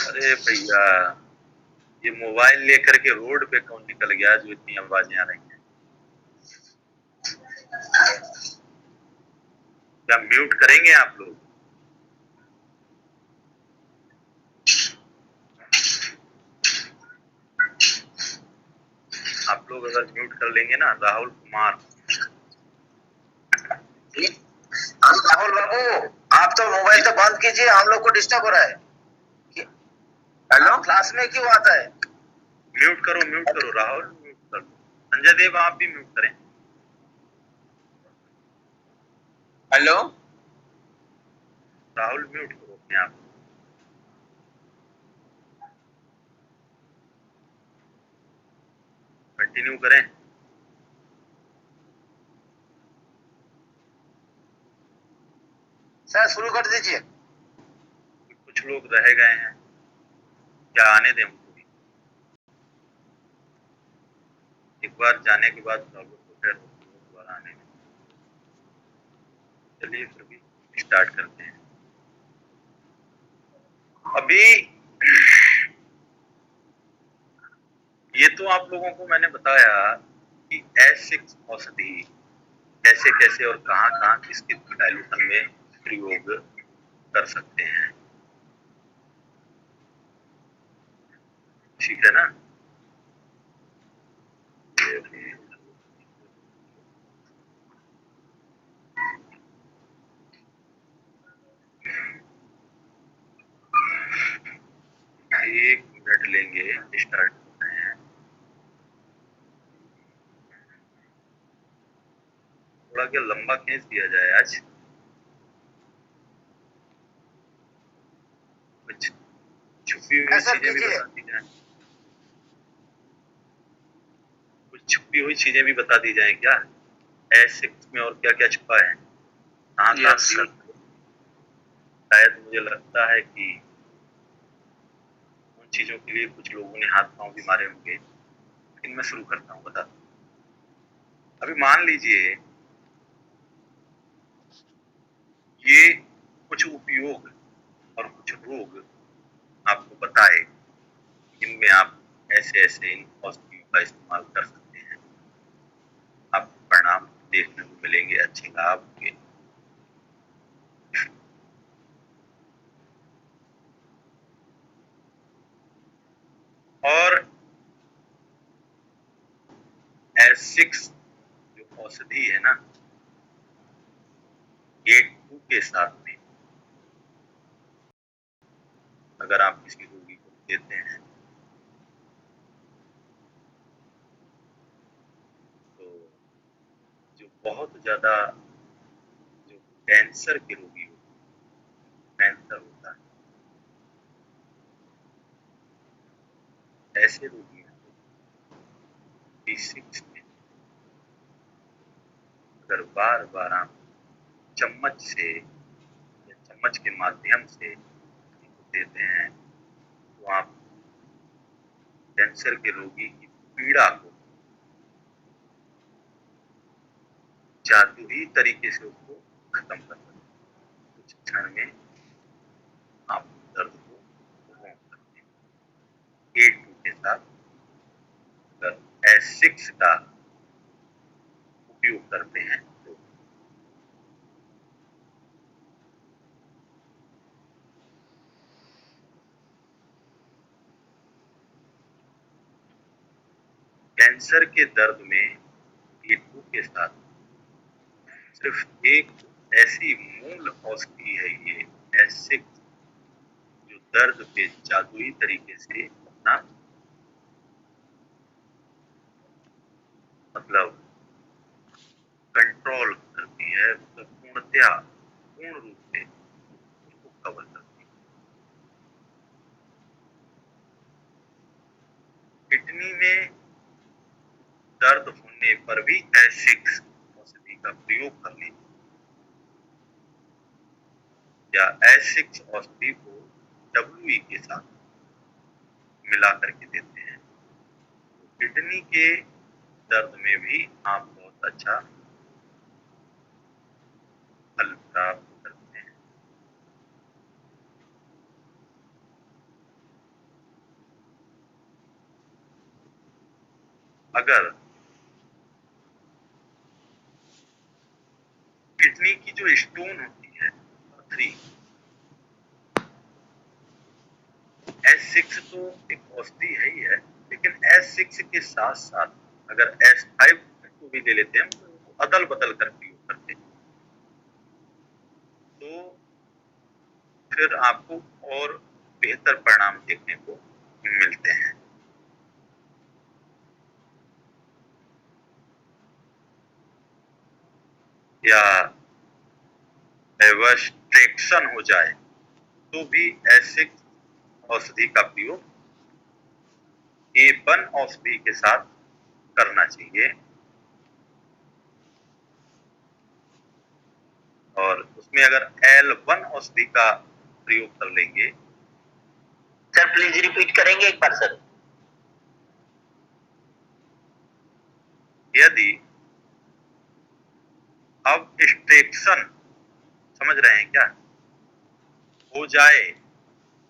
अरे भैया ये मोबाइल लेकर के रोड पे कौन निकल गया जो इतनी आवाजें आ रही हैं क्या म्यूट करेंगे आप लोग आप लोग अगर म्यूट कर लेंगे ना राहुल कुमार राहुल बाबू आप तो मोबाइल तो बंद कीजिए, हम लोग को डिस्टर्ब हो रहा है। हेलो, क्लास में क्यों आता है? म्यूट करो राहुल म्यूट करो संजय देव आप भी म्यूट करें हेलो राहुल म्यूट करो अपने आप कंटिन्यू करें सर शुरू कर दीजिए। कुछ लोग रह गए हैं क्या आने दें उनको भी एक बार जाने के बाद सब लोग को फिर दोबारा आने दें चलिए फिर भी स्टार्ट करते हैं अभी ये तो आप लोगों को मैंने बताया कि S6 औषधि कैसे कैसे और कहाँ कहाँ किस किस डाइल्यूशन में प्रयोग कर सकते हैं ठीक है ना एक मिनट लेंगे स्टार्ट करते हैं थोड़ा क्या लंबा खींच दिया जाए आज कुछ छुपी हुई चीजें भी बता दी जाए कुछ छुपी हुई चीजें भी बता दी जाए क्या S6 में और क्या क्या छुपा है कहाँ कहाँ शायद मुझे लगता है कि उन चीजों के लिए कुछ लोगों ने हाथ पांव भी मारे होंगे लेकिन मैं शुरू करता हूँ, बता। अभी मान लीजिए ये कुछ उपयोग और कुछ रोग आपको बताए, इनमें आप ऐसे ऐसे इन औषधियों का इस्तेमाल कर सकते हैं, आपको परिणाम देखने को मिलेंगे, अच्छे लाभ होंगे। और S6 जो औषधि है ना, ये 2 के साथ में अगर आप किसी रोगी को देते हैं तो जो बहुत ज्यादा जो कैंसर के रोगी होते हैं, कैंसर होता है, ऐसे रोगी B6 में अगर बार बार आप चम्मच से या चम्मच के माध्यम से इनको देते हैं तो आप कैंसर के रोगी की पीड़ा को जादुई तरीके से उसको खत्म कर सकते हैं। कुछ क्षण में आप दर्द को रोक सकते हैं। A2 के साथ अगर S6 का उपयोग करते हैं तो कैंसर के दर्द में A2 के साथ सिर्फ एक ऐसी मूल औषधि है ये S6 जो दर्द पे जादुई तरीके से अपना मतलब कंट्रोल करती है, मतलब पूर्ण रूप से उसको कवर करती है। किडनी में दर्द होने पर भी S6 औषधि का प्रयोग कर लीजिए या S6 औषधि को WE के साथ मिला करके देते हैं तो किडनी के दर्द में भी आप बहुत अच्छा फल प्राप्त करते हैं। अगर किडनी की जो स्टोन होती है पथरी, S6 तो एक औषधि है ही है, लेकिन S6 के साथ साथ अगर S5 को भी ले लेते हैं तो अदल बदल कर प्रयोग करते हैं तो फिर आपको और बेहतर परिणाम देखने को मिलते हैं। या एवस्ट्रेक्शन हो जाए तो भी S6 औषधि का प्रयोग A1 औषधि के साथ करना चाहिए और उसमें अगर L1 औषधि का प्रयोग कर लेंगे। सर प्लीज रिपीट करेंगे एक बार सर। यदि अब एक्सट्रैक्शन समझ रहे हैं क्या हो जाए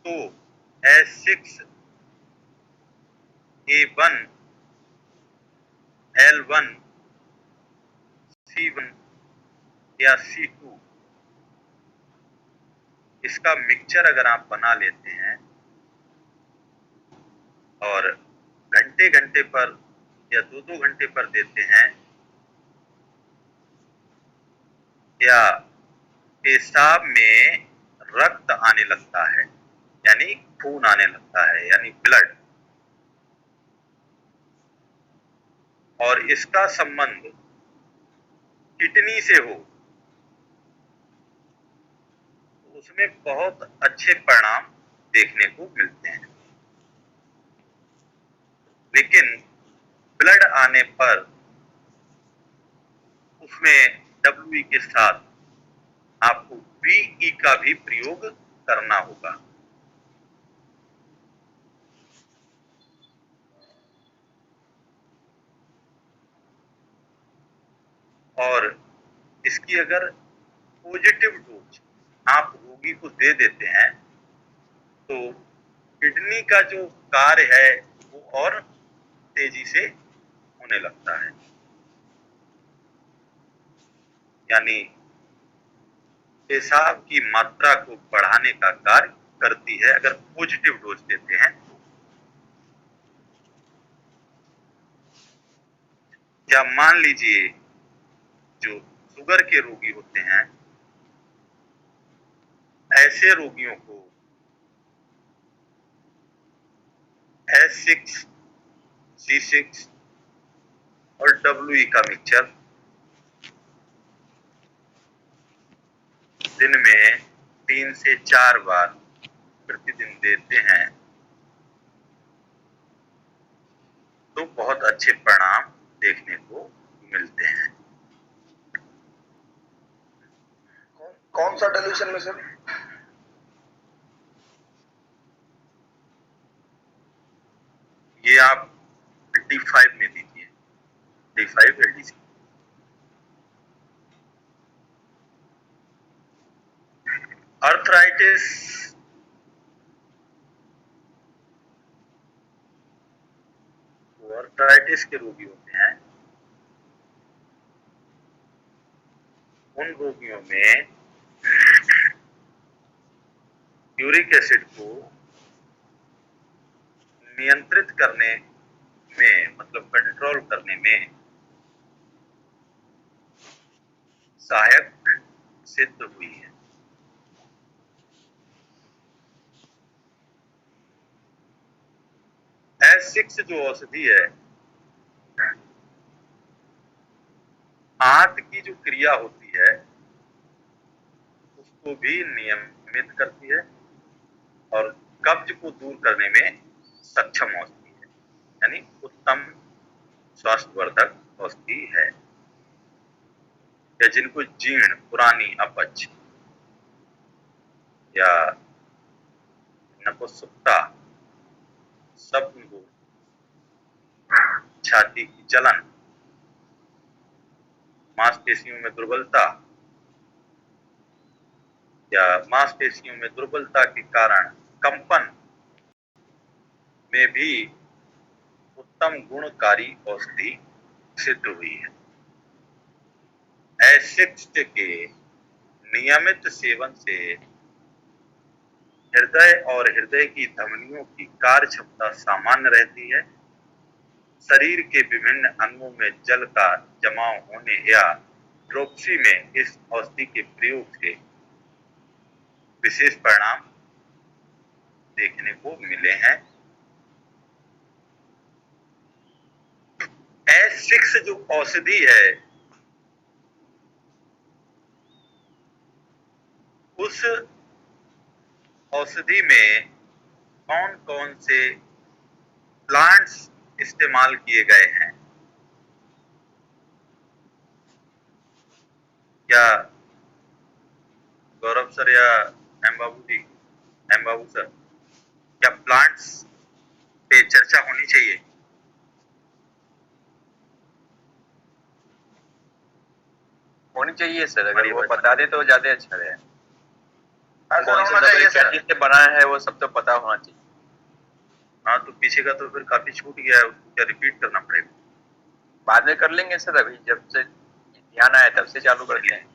तो S6 A1 L1 C1 या C2 इसका मिक्सचर अगर आप बना लेते हैं और घंटे घंटे पर या 2-2 घंटे पर देते हैं या पेशाब में रक्त आने लगता है यानी खून आने लगता है यानी ब्लड, और इसका संबंध किडनी से हो तो उसमें बहुत अच्छे परिणाम देखने को मिलते हैं। लेकिन ब्लड आने पर उसमें WE के साथ आपको BE का भी प्रयोग करना होगा। और इसकी अगर पॉजिटिव डोज आप रोगी को दे देते हैं तो किडनी का जो कार्य है वो और तेजी से होने लगता है, यानी पेशाब की मात्रा को बढ़ाने का कार्य करती है अगर पॉजिटिव डोज देते हैं। या मान लीजिए जो शुगर के रोगी होते हैं, ऐसे रोगियों को S6, C6 और WE का मिक्सचर दिन में 3 से 4 बार प्रतिदिन देते हैं तो बहुत अच्छे परिणाम देखने को मिलते हैं। कौन सा डिल्यूशन में सर? ये आप D5 में दीजिए, D5 LDC। अर्थराइटिस के रोगी होते हैं, उन रोगियों में यूरिक एसिड को नियंत्रित करने में, मतलब कंट्रोल करने में सहायक सिद्ध हुई है। S6 जो औषधि है आंत की जो क्रिया होती है उसको भी नियमित करती है और कब्ज को दूर करने में सक्षम होती है, यानी उत्तम स्वास्थ्यवर्धक औषधि है। या जिनको जीर्ण, पुरानी अपच या नपुंसकता, स्वप्न, छाती की जलन, मांसपेशियों में दुर्बलता या मांसपेशियों में दुर्बलता के कारण कंपन में भी उत्तम गुणकारी औषधि सिद्ध हुई है। S6 के नियमित सेवन से हृदय और हृदय की धमनियों की कार्य क्षमता सामान्य रहती है। शरीर के विभिन्न अंगों में जल का जमाव होने या ड्रोपसी में इस औषधि के प्रयोग से विशेष परिणाम देखने को मिले हैं। S6 जो औषधि है उस औषधि में कौन कौन से प्लांट्स इस्तेमाल किए गए हैं? क्या गौरव सर या एम बाबू सर, क्या प्लांट्स पे चर्चा होनी चाहिए? होनी चाहिए सर, अगर वो बता दे तो ज्यादा अच्छा रहे। कौन सा होना चाहिए दवाई क्या सर। चीज से बना है वो सब तो पता होना चाहिए। हाँ, तो पीछे का तो फिर काफी छूट गया है, उसको क्या रिपीट करना पड़ेगा? बाद में कर लेंगे सर, अभी जब से ध्यान आया तब से चालू करते हैं।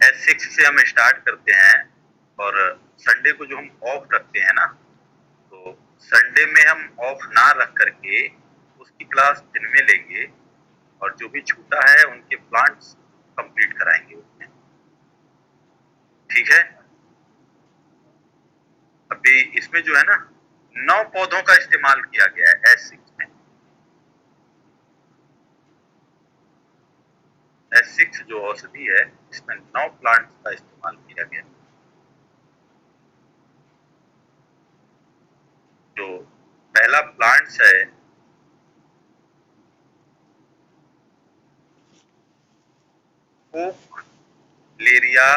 S6 से हम स्टार्ट करते हैं और संडे को जो हम ऑफ रखते हैं ना, तो संडे में हम ऑफ ना रख करके उसकी क्लास दिन में लेंगे और जो भी छूटा है उनके प्लांट्स कंप्लीट कराएंगे उसमें। ठीक है? अभी इसमें जो है ना 9 पौधों का इस्तेमाल किया गया है S6 में। S6 जो औषधि है इसमें 9 प्लांट्स का इस्तेमाल किया गया। जो पहला प्लांट्स है ओक लेरिया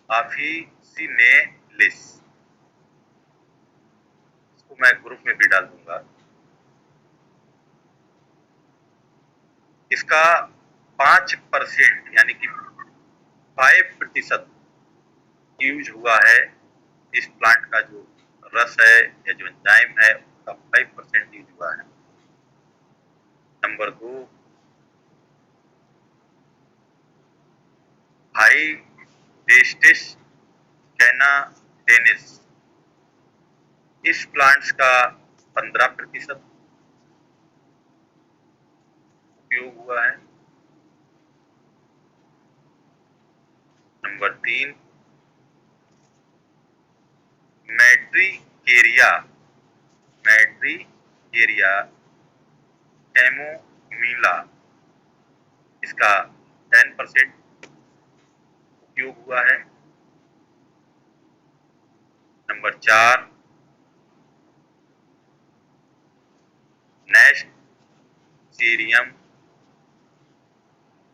ऑफिसिनेलिस, इसको मैं ग्रुप में भी डाल दूंगा। इस इसका 5% यानी कि 5% यूज हुआ है। इस प्लांट का जो रस है या जो एंजाइम है उसका 5% यूज हुआ है। नंबर 2, हाई टेस्टिस कैनाडेनिस, इस प्लांट्स का 15% उपयोग हुआ है। नंबर 3, मैट्रिकेरिया कैमोमिला, इसका 10% उपयोग हुआ है। नंबर 4, नेस्टेरियम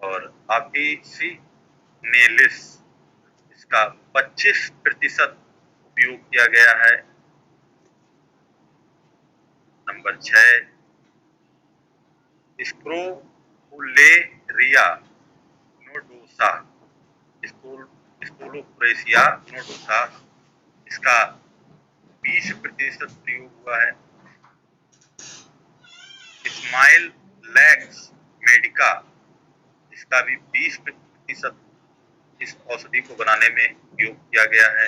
और अफिसिनेलिस, इसका 25% उपयोग किया गया है। नंबर 6, स्क्रोफुलेरिया नोडोसा, स्क्रोफुलेरिया नोडोसा, इसका 20% प्रयोग हुआ है। स्माइल लैक्स मेडिका, इसका भी 20% इस औषधि को बनाने में उपयोग किया गया है।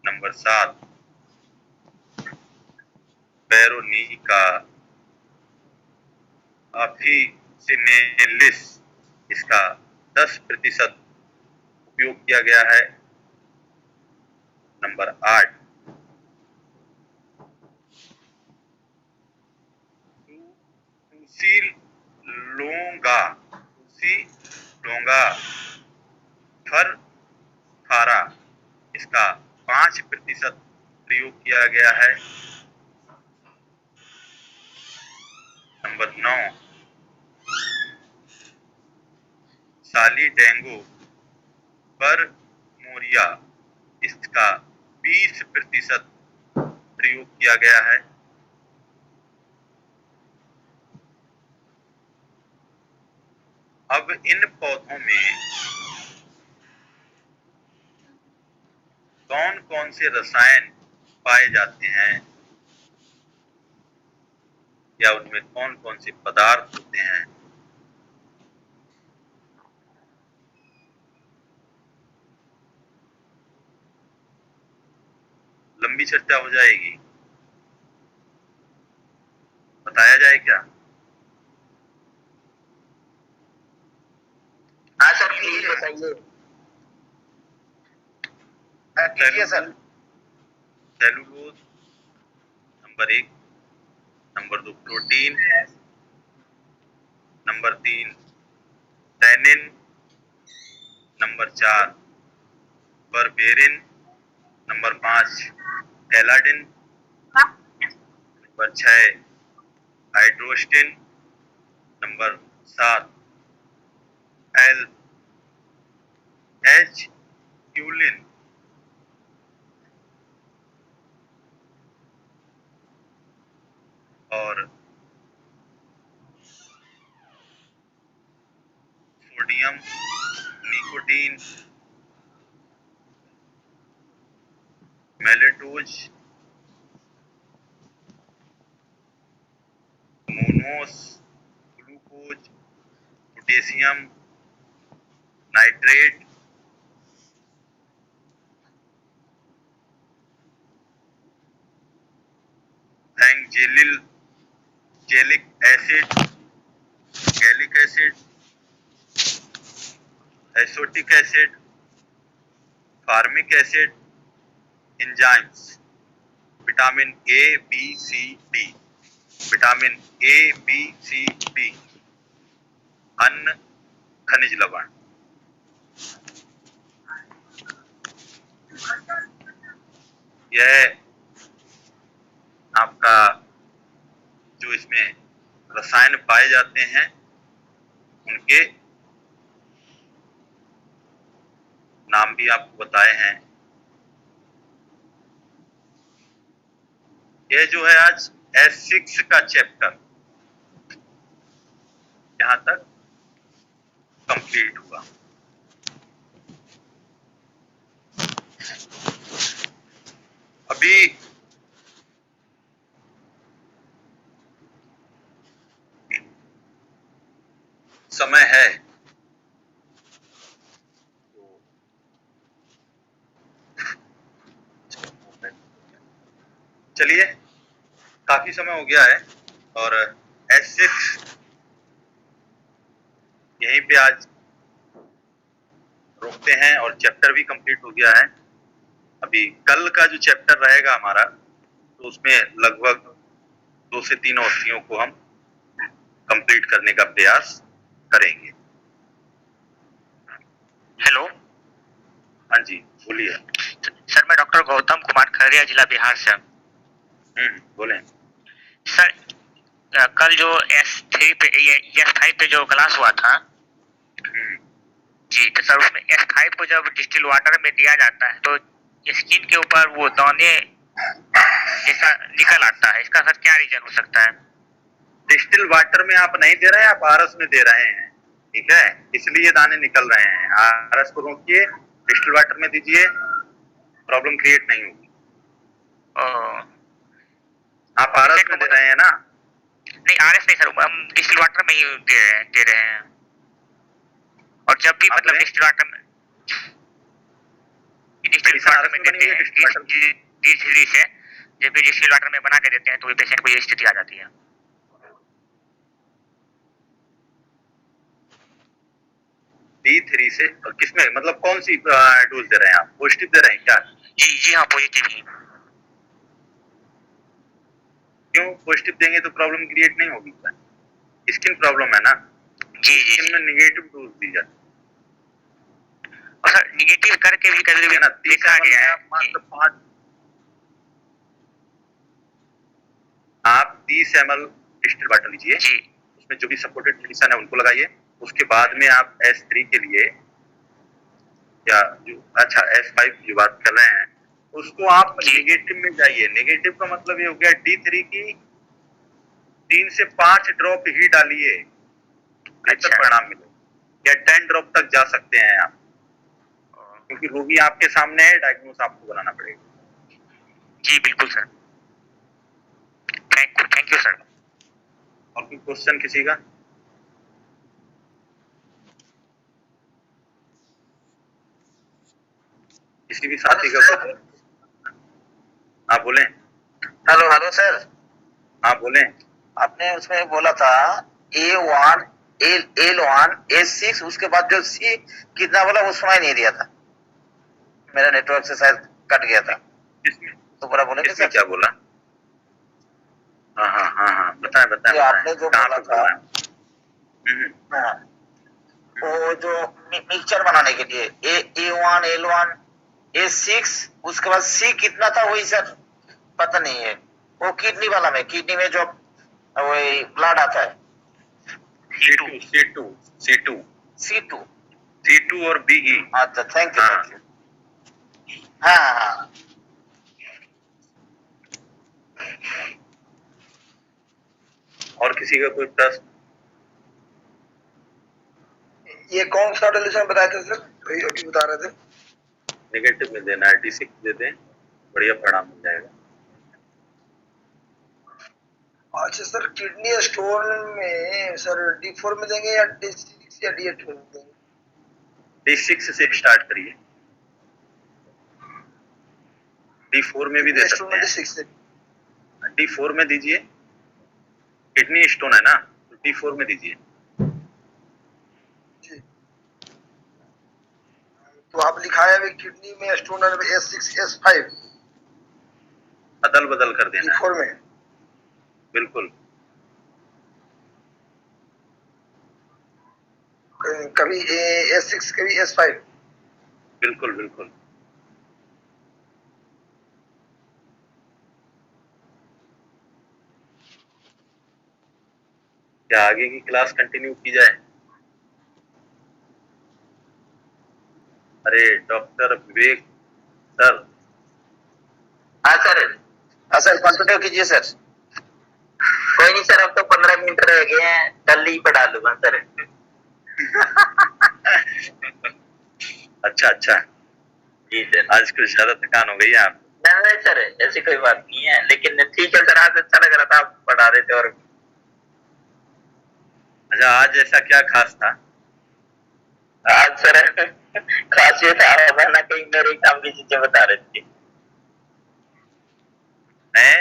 नंबर 7, बैरोनिका अफिसिनेलिस, इसका 10% उपयोग किया गया है। नंबर 8, तुसी लोंगा फर खारा, इसका 5% प्रयोग किया गया है। नंबर 9, सालीडेंगो पर मोरिया, इसका 20% प्रयोग किया गया है। अब इन पौधों में कौन कौन से रसायन पाए जाते हैं या उनमें कौन कौन से पदार्थ होते हैं? लंबी चर्चा हो जाएगी, बताया जाए क्या? हाँ सर, प्लीज बताइए। कीजिए sir. Cellulose number 1, number 2 protein, number 3 tannin, number 4 berberine, number 5 कैलाडिन, नंबर 6 हाइड्रोस्टिन, नंबर 7 एल्यूलिन, और सोडियम, निकोटीन, मेलेटोज, मोनोस, ग्लूकोज, पोटेशियम नाइट्रेट, जेलिक acid, gallic acid, acetic acid, formic acid, enzymes, vitamin A B C D, vitamin A B C D, अन्न, खनिज लवण। यह आपका जो इसमें रसायन पाए जाते हैं उनके नाम भी आपको बताए हैं। यह जो है आज S6 का चैप्टर यहाँ तक कंप्लीट हुआ। अभी समय है, चलिए काफी समय हो गया है और S6 यहीं पे आज रोकते हैं और चैप्टर भी कंप्लीट हो गया है। अभी कल का जो चैप्टर रहेगा हमारा, तो उसमें लगभग 2 से 3 औषधियों को हम कंप्लीट करने का प्रयास करेंगे। हेलो हाँ जी, बोलिए। सर, मैं डॉक्टर गौतम कुमार खगड़िया, जिला बिहार से। बोलें। सर, कल जो S3 पे S5 पे जो क्लास हुआ था जी, तो सर उसमें S5 को जब डिस्टिल वाटर में दिया जाता है तो स्किन के ऊपर वो दाने जैसा निकल आता है, इसका सर क्या रीजन हो सकता है? डिस्टिल वाटर में आप नहीं दे रहे हैं, आप आरस में दे रहे हैं, ठीक है, इसलिए दाने निकल रहे हैं। आरस को रोकिए, डिस्टिल वाटर में दीजिए, प्रॉब्लम क्रिएट नहीं होगी। आप आरस में दे रहे हैं ना? नहीं, आरएस नहीं सर, हम डिस्टिल वाटर में ही दे रहे हैं। और जब भी मतलब डिस्टिल वाटर में देते हैं D3 से, जब भी डिस्टिल वाटर में बना के देते हैं तो पेशेंट को ये स्थिति आ जाती है। D3 से और किसमें, मतलब कौन सी डोज दे रहे हैं आप? पॉजिटिव दे रहे हैं क्या? जी हाँ, पॉजिटिव ही। क्यों पॉजिटिव देंगे तो प्रॉब्लम क्रिएट नहीं होगी क्या? स्किन प्रॉब्लम है ना? जी स्किन में नेगेटिव डोज दी जाती है। और सर नेगेटिव करके भी कभी है ना, देखा गया है आप 30 ml डिस्टिल वाटर लीजिए जी, उसमें जो भी सपोर्टेड मेडिसिन है उनको लगाइए। उसके बाद में आप S3 के लिए या जो अच्छा S5 जो बात कर रहे हैं उसको आप नेगेटिव में जाइए। नेगेटिव का मतलब ये हो गया D3 की 3 से 5 ड्रॉप ही डालिए, बेहतर परिणाम मिले, या 10 ड्रॉप तक जा सकते हैं आप, क्योंकि रोगी आपके सामने है, डायग्नोस आपको बनाना पड़ेगा। जी बिल्कुल सर, थैंक यू सर। और कोई क्वेश्चन किसी का? किसी भी साथी का? हाँ बोलें। हेलो सर, हाँ बोलें। आपने उसमें बोला था A1 L1 A6, उसके बाद जो C कितना बोला वो सुनाई नहीं दिया था, मेरा नेटवर्क से शायद कट गया था। किसमें? दोबारा बोलेंगे सर? क्या बोला? हाँ बताएं। आपने जो बोला था हाँ, वो जो मिक्सचर बनाने के लिए A1 L1 A6, उसके बाद C कितना था वही सर पता नहीं है। वो किडनी वाला में, किडनी में जो वही ब्लड आता है C2 और BE। अच्छा थैंक यू। हाँ। और किसी का कोई प्रश्न? ये कौन सा डिलीशन बताया था सर, अभी बता रहे थे? नेगेटिव में देना है, D6 दे दें, बढ़िया परिणाम मिल जाएगा। अच्छा सर, किडनी स्टोन में सर D4 में देंगे या D6 या D8 में देंगे? D6 से स्टार्ट करिए, D4 में भी दे सकते हैं। D4 में दीजिए, किडनी स्टोन है ना तो D4 में दीजिए। तो आप लिखाया है किडनी में स्टोन है S6 S5, अदल बदल कर देना D4 में बिल्कुल। कभी S6 कभी S5। बिल्कुल। क्या आगे की क्लास कंटिन्यू की जाए? अरे डॉक्टर विवेक सर। हाँ सर कंटिन्यू कीजिए सर, कोई कोई नहीं सर, अब तो 15 मिनट रह गए हैं, कल ही पढ़ा लूंगा सर। अच्छा अच्छा, जी सर। आज कुछ ज्यादा थकान हो गई है आप? नहीं सर, ऐसी कोई बात नहीं है, लेकिन ठीक है सर, आज अच्छा लग रहा था, आप पढ़ा रहे थे। और अच्छा, आज ऐसा क्या खास था? आज सर खासियत है ना, कहीं मेरे काम की चीजें बता रहे थे हैं?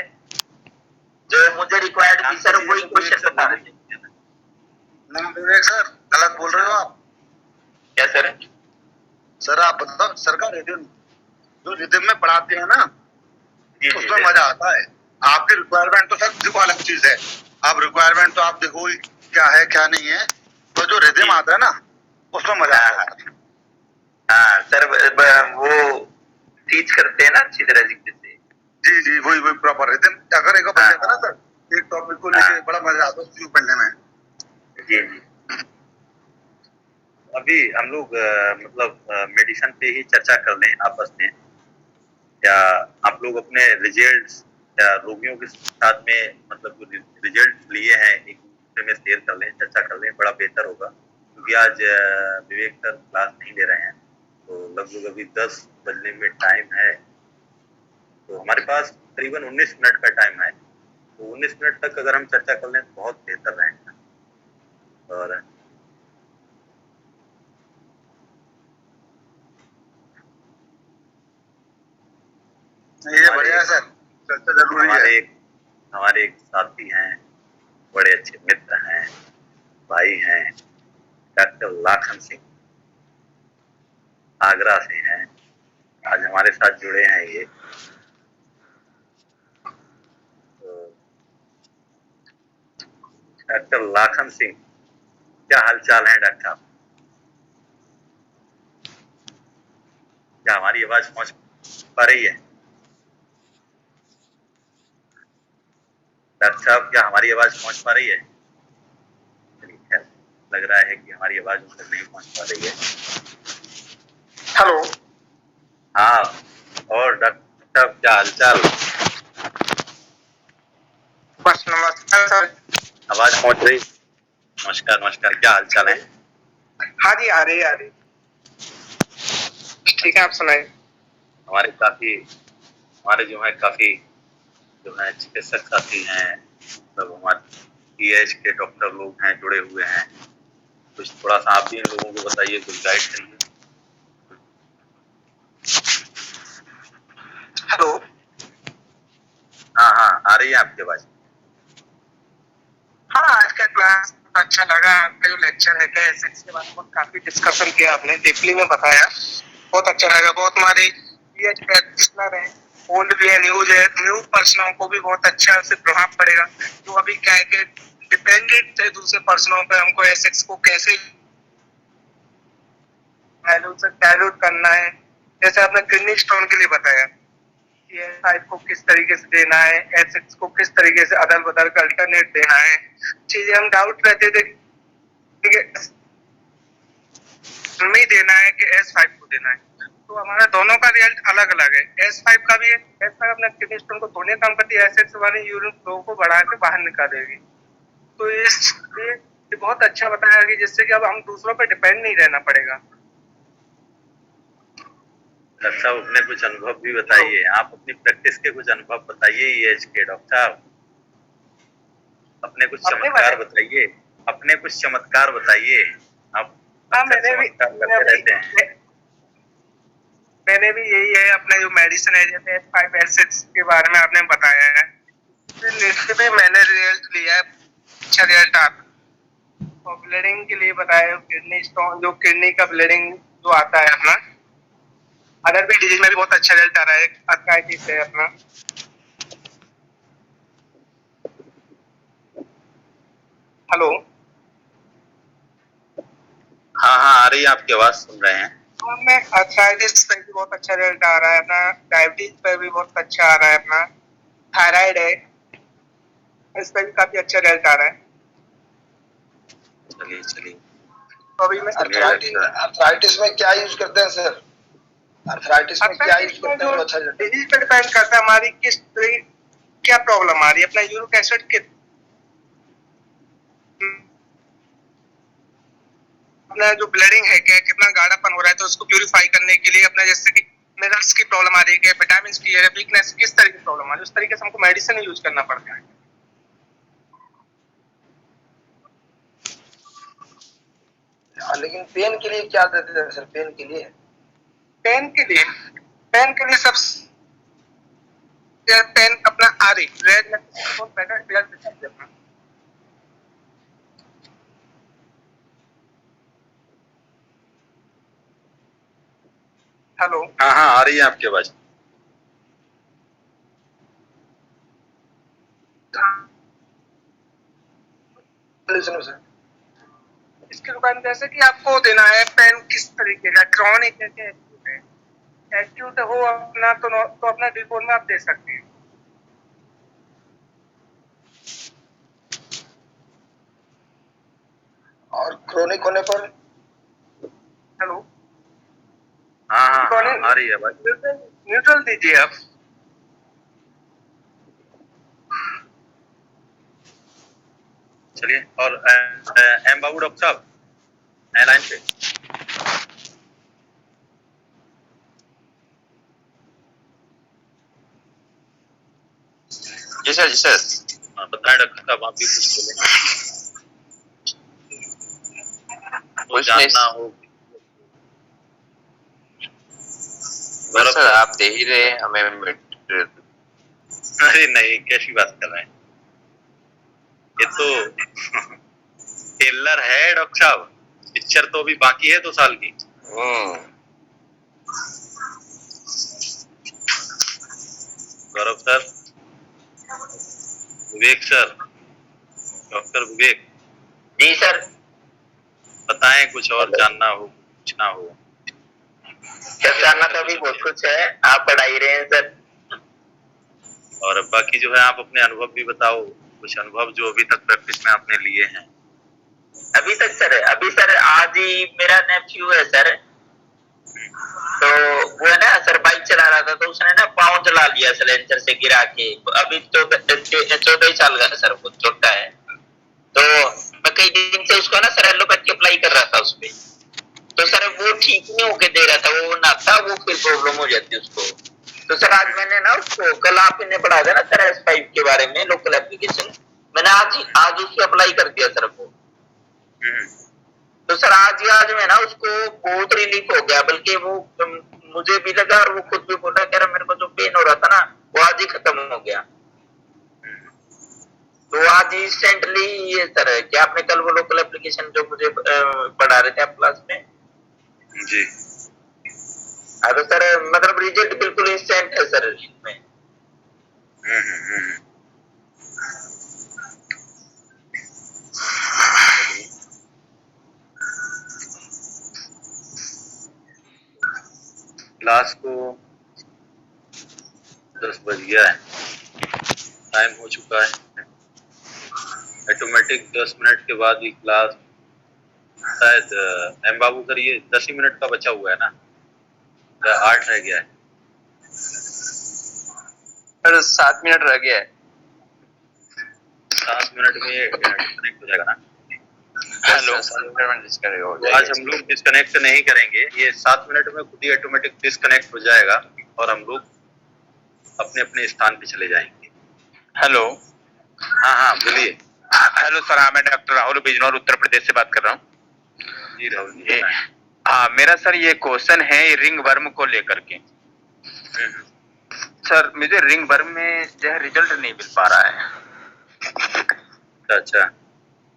जो मुझे रिक्वायर्ड थी सर, वही क्वेश्चन बता रहे थे। नहीं विवेक सर, गलत बोल रहे हो आप। क्या सर? सर आप बताओ, सर का रिदम जो रिदम में पढ़ाते हैं ना, जी, उसमें मजा आता है। आपकी रिक्वायरमेंट तो सर देखो अलग चीज है। आप रिक्वायरमेंट तो आप देखो ही क्या है क्या नहीं है, तो जो रिदम आता है ना उसमें मजा आता है। हाँ सर, वो टीच करते हैं ना अच्छी तरह से। जी जी, वही वही प्रॉपर रिदम अगर एक बन जाता ना सर, एक टॉपिक को लेके बड़ा मजा आता है उसको पढ़ने में। जी जी। अभी हम लोग मतलब मेडिसिन पे ही चर्चा कर लें आपस में, या आप लोग अपने रिजल्ट्स या रोगियों के साथ में मतलब जो रिजल्ट लिए हैं एक दूसरे में शेयर कर लें, चर्चा कर लें, बड़ा बेहतर होगा। क्योंकि आज विवेक सर क्लास नहीं ले रहे हैं, तो लगभग अभी 10 बजने में टाइम है, तो हमारे पास करीबन 19 मिनट का टाइम है। तो 19 मिनट तक अगर हम चर्चा कर लें तो बहुत बेहतर रहेगा। और ये बढ़िया है सर, चर्चा जरूरी है। हमारे एक साथी हैं, बड़े अच्छे मित्र हैं, भाई हैं, डॉक्टर लाखन सिंह, आगरा से हैं, आज हमारे साथ जुड़े हैं ये। तो डॉक्टर लाखन सिंह, क्या हालचाल है डॉक्टर साहब? क्या हमारी आवाज पहुंच पा रही है? डॉक्टर साहब, क्या हमारी आवाज पहुंच पा रही है? चलिए, लग रहा है कि हमारी आवाज उन तक नहीं पहुंच पा रही है। हेलो। हाँ, और डॉक्टर साहब क्या हालचाल? बस नमस्कार सर। आवाज पहुंच रही? नमस्कार नमस्कार, क्या हालचाल है? हाँ जी, आ रही। ठीक है, आप सुनाइए। हमारे जो है काफी जो है चिकित्सक साथी हैं, मतलब हमारे पीएच के डॉक्टर लोग हैं, जुड़े हुए हैं। कुछ थोड़ा सा आप भी इन लोगों को बताइए, कुछ गाइड करिए। हेलो। हाँ हाँ, आ रही है आपकी आवाज? हाँ, आज का क्लास अच्छा लगा। आपका जो लेक्चर है एसेट्स के बारे में काफी डिस्कशन किया आपने, डीपली में बताया, बहुत अच्छा लगा। बहुत हमारे पीएच प्रैक्टिशनर हैं, ओल्ड भी है, न्यू पर्सनों को भी बहुत अच्छा से प्रभाव पड़ेगा। जो अभी क्या है कि डिपेंडेंट है दूसरे पर्सनों पे, हमको एसेट्स को कैसे डायल्यूट करना है। जैसे आपने किडनी स्टोन के लिए बताया कि एस5 को किस तरीके से देना है, एस6 को किस तरीके से अदल बदल कर अल्टरनेट देना है, चीजें हम डाउट रहते थे नहीं देना है कि S5 को देना है। तो हमारा दोनों का रिजल्ट अलग अलग है। S5 का भी है, S5 अपने किडनी स्टोन को धोने काम करती है, S6 वाले यूरिन फ्लो को बढ़ा के बाहर निकालेगी। तो ये बहुत अच्छा बताया कि जिससे कि अब हम दूसरों पर डिपेंड नहीं रहना पड़ेगा। डॉक्टर साहब, अपने कुछ अनुभव भी बताइए, आप अपनी प्रैक्टिस के कुछ अनुभव बताइए ईएच के। डॉक्टर साहब, अपने कुछ चमत्कार बताइए, अपने कुछ चमत्कार बताइए। आप मैंने भी यही है, अपना जो मेडिसिन है जैसे S5 S6 के बारे में आपने बताया है, भी मैंने रिजल्ट लिया है, अच्छा रिजल्ट आता। और ब्लीडिंग के लिए बताया, किडनी स्टोन जो किडनी का ब्लीडिंग जो आता है अपना, अदर भी डिजीज में भी बहुत अच्छा रिजल्ट आ रहा है। आर्थराइटिस है अपना। हेलो। हाँ हाँ, आ रही है आपकी आवाज, सुन रहे हैं। में आर्थराइटिस पे भी बहुत अच्छा रिजल्ट आ रहा है अपना, डायबिटीज पे भी बहुत अच्छा आ रहा है अपना, थायराइड है, इस पे भी काफी अच्छा रिजल्ट आ रहा है। चलिए। तो अभी मैं आर्थराइटिस में क्या यूज करते हैं सर? आर्थराइटिस में क्या यूज करते हैं? अच्छा डिजीज पे डिपेंड करता है हमारी किस क्या प्रॉब्लम आ रही है। अपना यूरिक एसिड अपना जो ब्लडिंग है क्या कितना गाढ़ापन हो रहा है, तो उसको प्यूरिफाई करने के लिए अपना जैसे कि मिनरल्स की प्रॉब्लम आ रही है, विटामिन की है, वीकनेस किस तरह की प्रॉब्लम आ रही है, उस तरीके से हमको मेडिसिन यूज करना पड़ता है। लेकिन पेन के लिए क्या देते हैं सर? पेन के लिए सबसे पेन अपना आरी रेड अपना। हेलो, हाँ हाँ आ रही है आपकी आवाज। सर इसके दुकान जैसे कि आपको देना है पेन किस तरीके का, क्रॉनिक है कि एक्यूट है? एक्यूट हो अपना तो अपना डिपोन में आप दे सकते हैं। और क्रोनिक होने पर? हेलो, हाँ हाँ हाँ आ रही है आवाज। न्यूट्रल दीजिए आप। चलिए, और एम बाबू डॉक्टर साहब नए लाइन पे। जी सर, जी सर। हाँ बताएं डॉक्टर साहब, आप भी कुछ बोलें तो जानना हो। सर आप दे ही रहे हमें मटेरियल। अरे नहीं, कैसी बात कर रहे हैं, ये तो टेलर है डॉक्टर साहब, पिक्चर तो अभी बाकी है 2 साल की। गौरव सर, विवेक सर, डॉक्टर विवेक जी सर। बताएं कुछ और जानना हो, पूछना हो। सर जानना तो अभी बहुत कुछ है, आप पढ़ा ही रहे हैं सर। और बाकी जो है आप अपने अनुभव भी बताओ, कुछ अनुभव जो अभी तक प्रैक्टिस में आपने लिए हैं। अभी सर आज ही मेरा नेफ्यू है सर, तो वो है ना सर, बाइक चला रहा था तो उसने ना पाँव जला लिया सिलेंडर से गिरा के। अभी तो 14 साल का सर, वो छोटा है। तो मैं कई दिन से उसको ना सर एलोपैथी अप्लाई कर रहा था उसपे, तो सर वो ठीक नहीं होके दे रहा था, वो नहाता वो फिर प्रॉब्लम हो जाती है उसको। तो सर आज मैंने ना उसको, कल आपने पढ़ा था ना सर S5 के बारे में, लोकल एप्लीकेशन, मैंने आज उसको अप्लाई कर दिया सर को। तो सर आज में ना उसको बहुत रिलीफ हो गया, बल्कि वो मुझे भी लगा और वो खुद भी बोला कह रहा मेरे को जो पेन हो रहा था ना वो आज ही खत्म हो गया। तो आज इंस्टेंटली ये सर, क्या आपने कल वो लोकल एप्लीकेशन जो मुझे पढ़ा रहे थे आप क्लास में जी, हाँ, तो सर मतलब रिजल्ट बिल्कुल इंस्टेंट है सर इसमें। क्लास को 10 बज गया है, टाइम हो चुका है। ऑटोमेटिक 10 मिनट के बाद ही क्लास, शायद एम बाबू सर ये 10 ही मिनट का बचा हुआ है ना, या 8 रह गया है? सर 7 मिनट रह गया है। 7 मिनट में ये डिस्कनेक्ट हो जाएगा ना? हेलो, 7 मिनट में डिस्कनेक्ट हो तो आज हम लोग डिस्कनेक्ट नहीं करेंगे, ये 7 मिनट में खुद ही ऑटोमेटिक डिस्कनेक्ट हो जाएगा और हम लोग अपने अपने स्थान पे चले जाएंगे। हेलो, हाँ हाँ बोलिए। हेलो सर, हाँ मैं डॉक्टर राहुल बिजनौर उत्तर प्रदेश से बात कर रहा हूँ। जी राहुल जी, हाँ मेरा सर ये क्वेश्चन है रिंग वर्म को लेकर के। सर मुझे रिंग वर्म में जो है रिजल्ट नहीं मिल पा रहा है। अच्छा,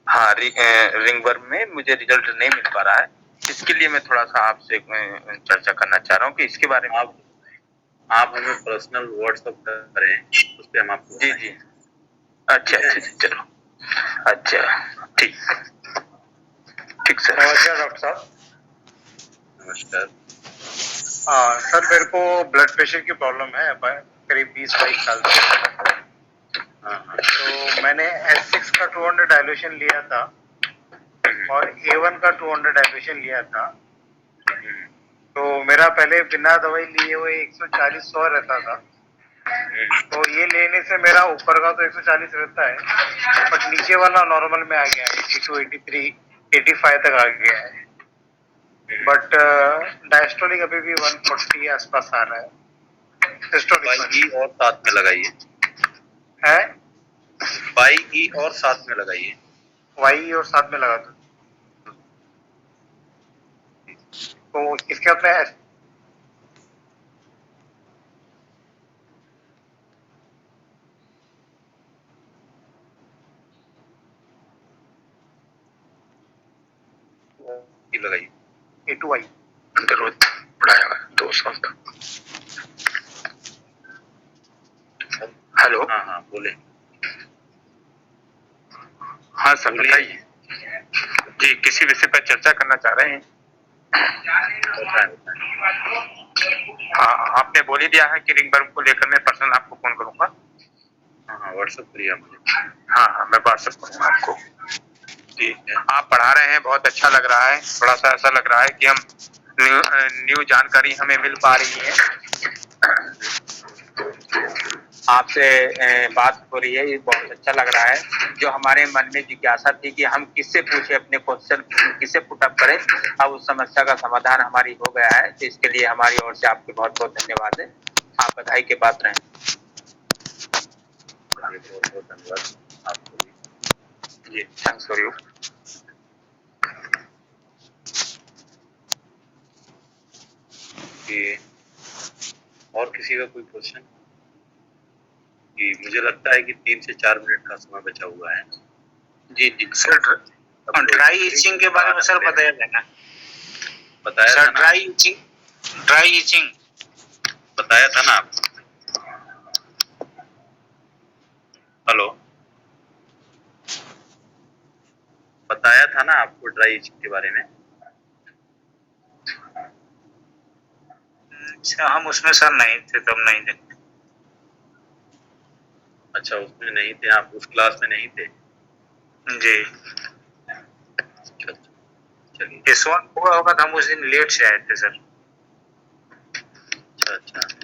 हाँ रिंग वर्म में मुझे रिजल्ट नहीं मिल पा रहा है, इसके लिए मैं थोड़ा सा आपसे चर्चा करना चाह रहा हूँ कि इसके बारे में आप हमें पर्सनल व्हाट्सएप करें, उस पर हम आपको। जी जी, अच्छा चलो, अच्छा ठीक ठीक सर। नमस्कार डॉक्टर साहब। नमस्कार। हाँ सर, मेरे को ब्लड प्रेशर की प्रॉब्लम है करीब 20-22 साल से। तो मैंने S6 का 200 डायल्यूशन लिया था और A1 का 200 डायल्यूशन लिया था। तो मेरा पहले बिना दवाई लिए हुए 140-100 रहता था, तो ये लेने से मेरा ऊपर का तो 140 रहता है, बट नीचे वाला नॉर्मल में आ गया है, 82, 83, 85 तक आ गया है। बट डायस्टोलिक अभी भी 140 आसपास आ रहा है। बाई और साथ में लगाइए, है बाई और साथ में लगाइए। वाई और साथ में लगा दो तो इसके अपने ये लगाइए। A2Y जरूरत पड़ाएगा 2 साल तक। हेलो, हाँ हाँ बोले। हाँ सर बताइए जी, किसी विषय पर चर्चा करना चाह रहे हैं? हाँ, आपने बोल ही दिया है कि रिंग वर्म को लेकर मैं पर्सनल आपको फोन करूंगा। हाँ हाँ व्हाट्सएप करिए मुझे। हाँ हाँ मैं व्हाट्सएप करूंगा आपको। जी, आप पढ़ा रहे हैं, बहुत अच्छा लग रहा है। थोड़ा सा ऐसा लग रहा है कि हम न्यू जानकारी हमें मिल पा रही है। आपसे बात हो रही है, ये बहुत अच्छा लग रहा है। जो हमारे मन में जिज्ञासा थी कि हम किससे पूछे, अपने क्वेश्चन किससे पुट अप करें, अब उस समस्या का समाधान हमारी हो गया है। तो इसके लिए हमारी ओर से आपके बहुत बहुत धन्यवाद है। आप बधाई के पात्र हैं। बहुत बहुत धन्यवाद आपको भी। जी, थैंक्स फॉर यू। कि और किसी का कोई क्वेश्चन? कि मुझे लगता है कि 3 से 4 मिनट का समय बचा हुआ है। जी जी सर, ड्राई इचिंग के बारे में सर बताया जाएगा। बताया सर था ना, ड्राई इचिंग बताया था ना आपको। हेलो, बताया था ना आपको ड्राई इचिंग के बारे में। अच्छा, हम उसमें सर नहीं थे, तब नहीं थे। अच्छा उसमें नहीं थे आप, उस क्लास में नहीं थे। जी, अच्छा, चलिए। यशवंत हुआ होगा तो हम उस दिन लेट से आए थे सर। अच्छा अच्छा।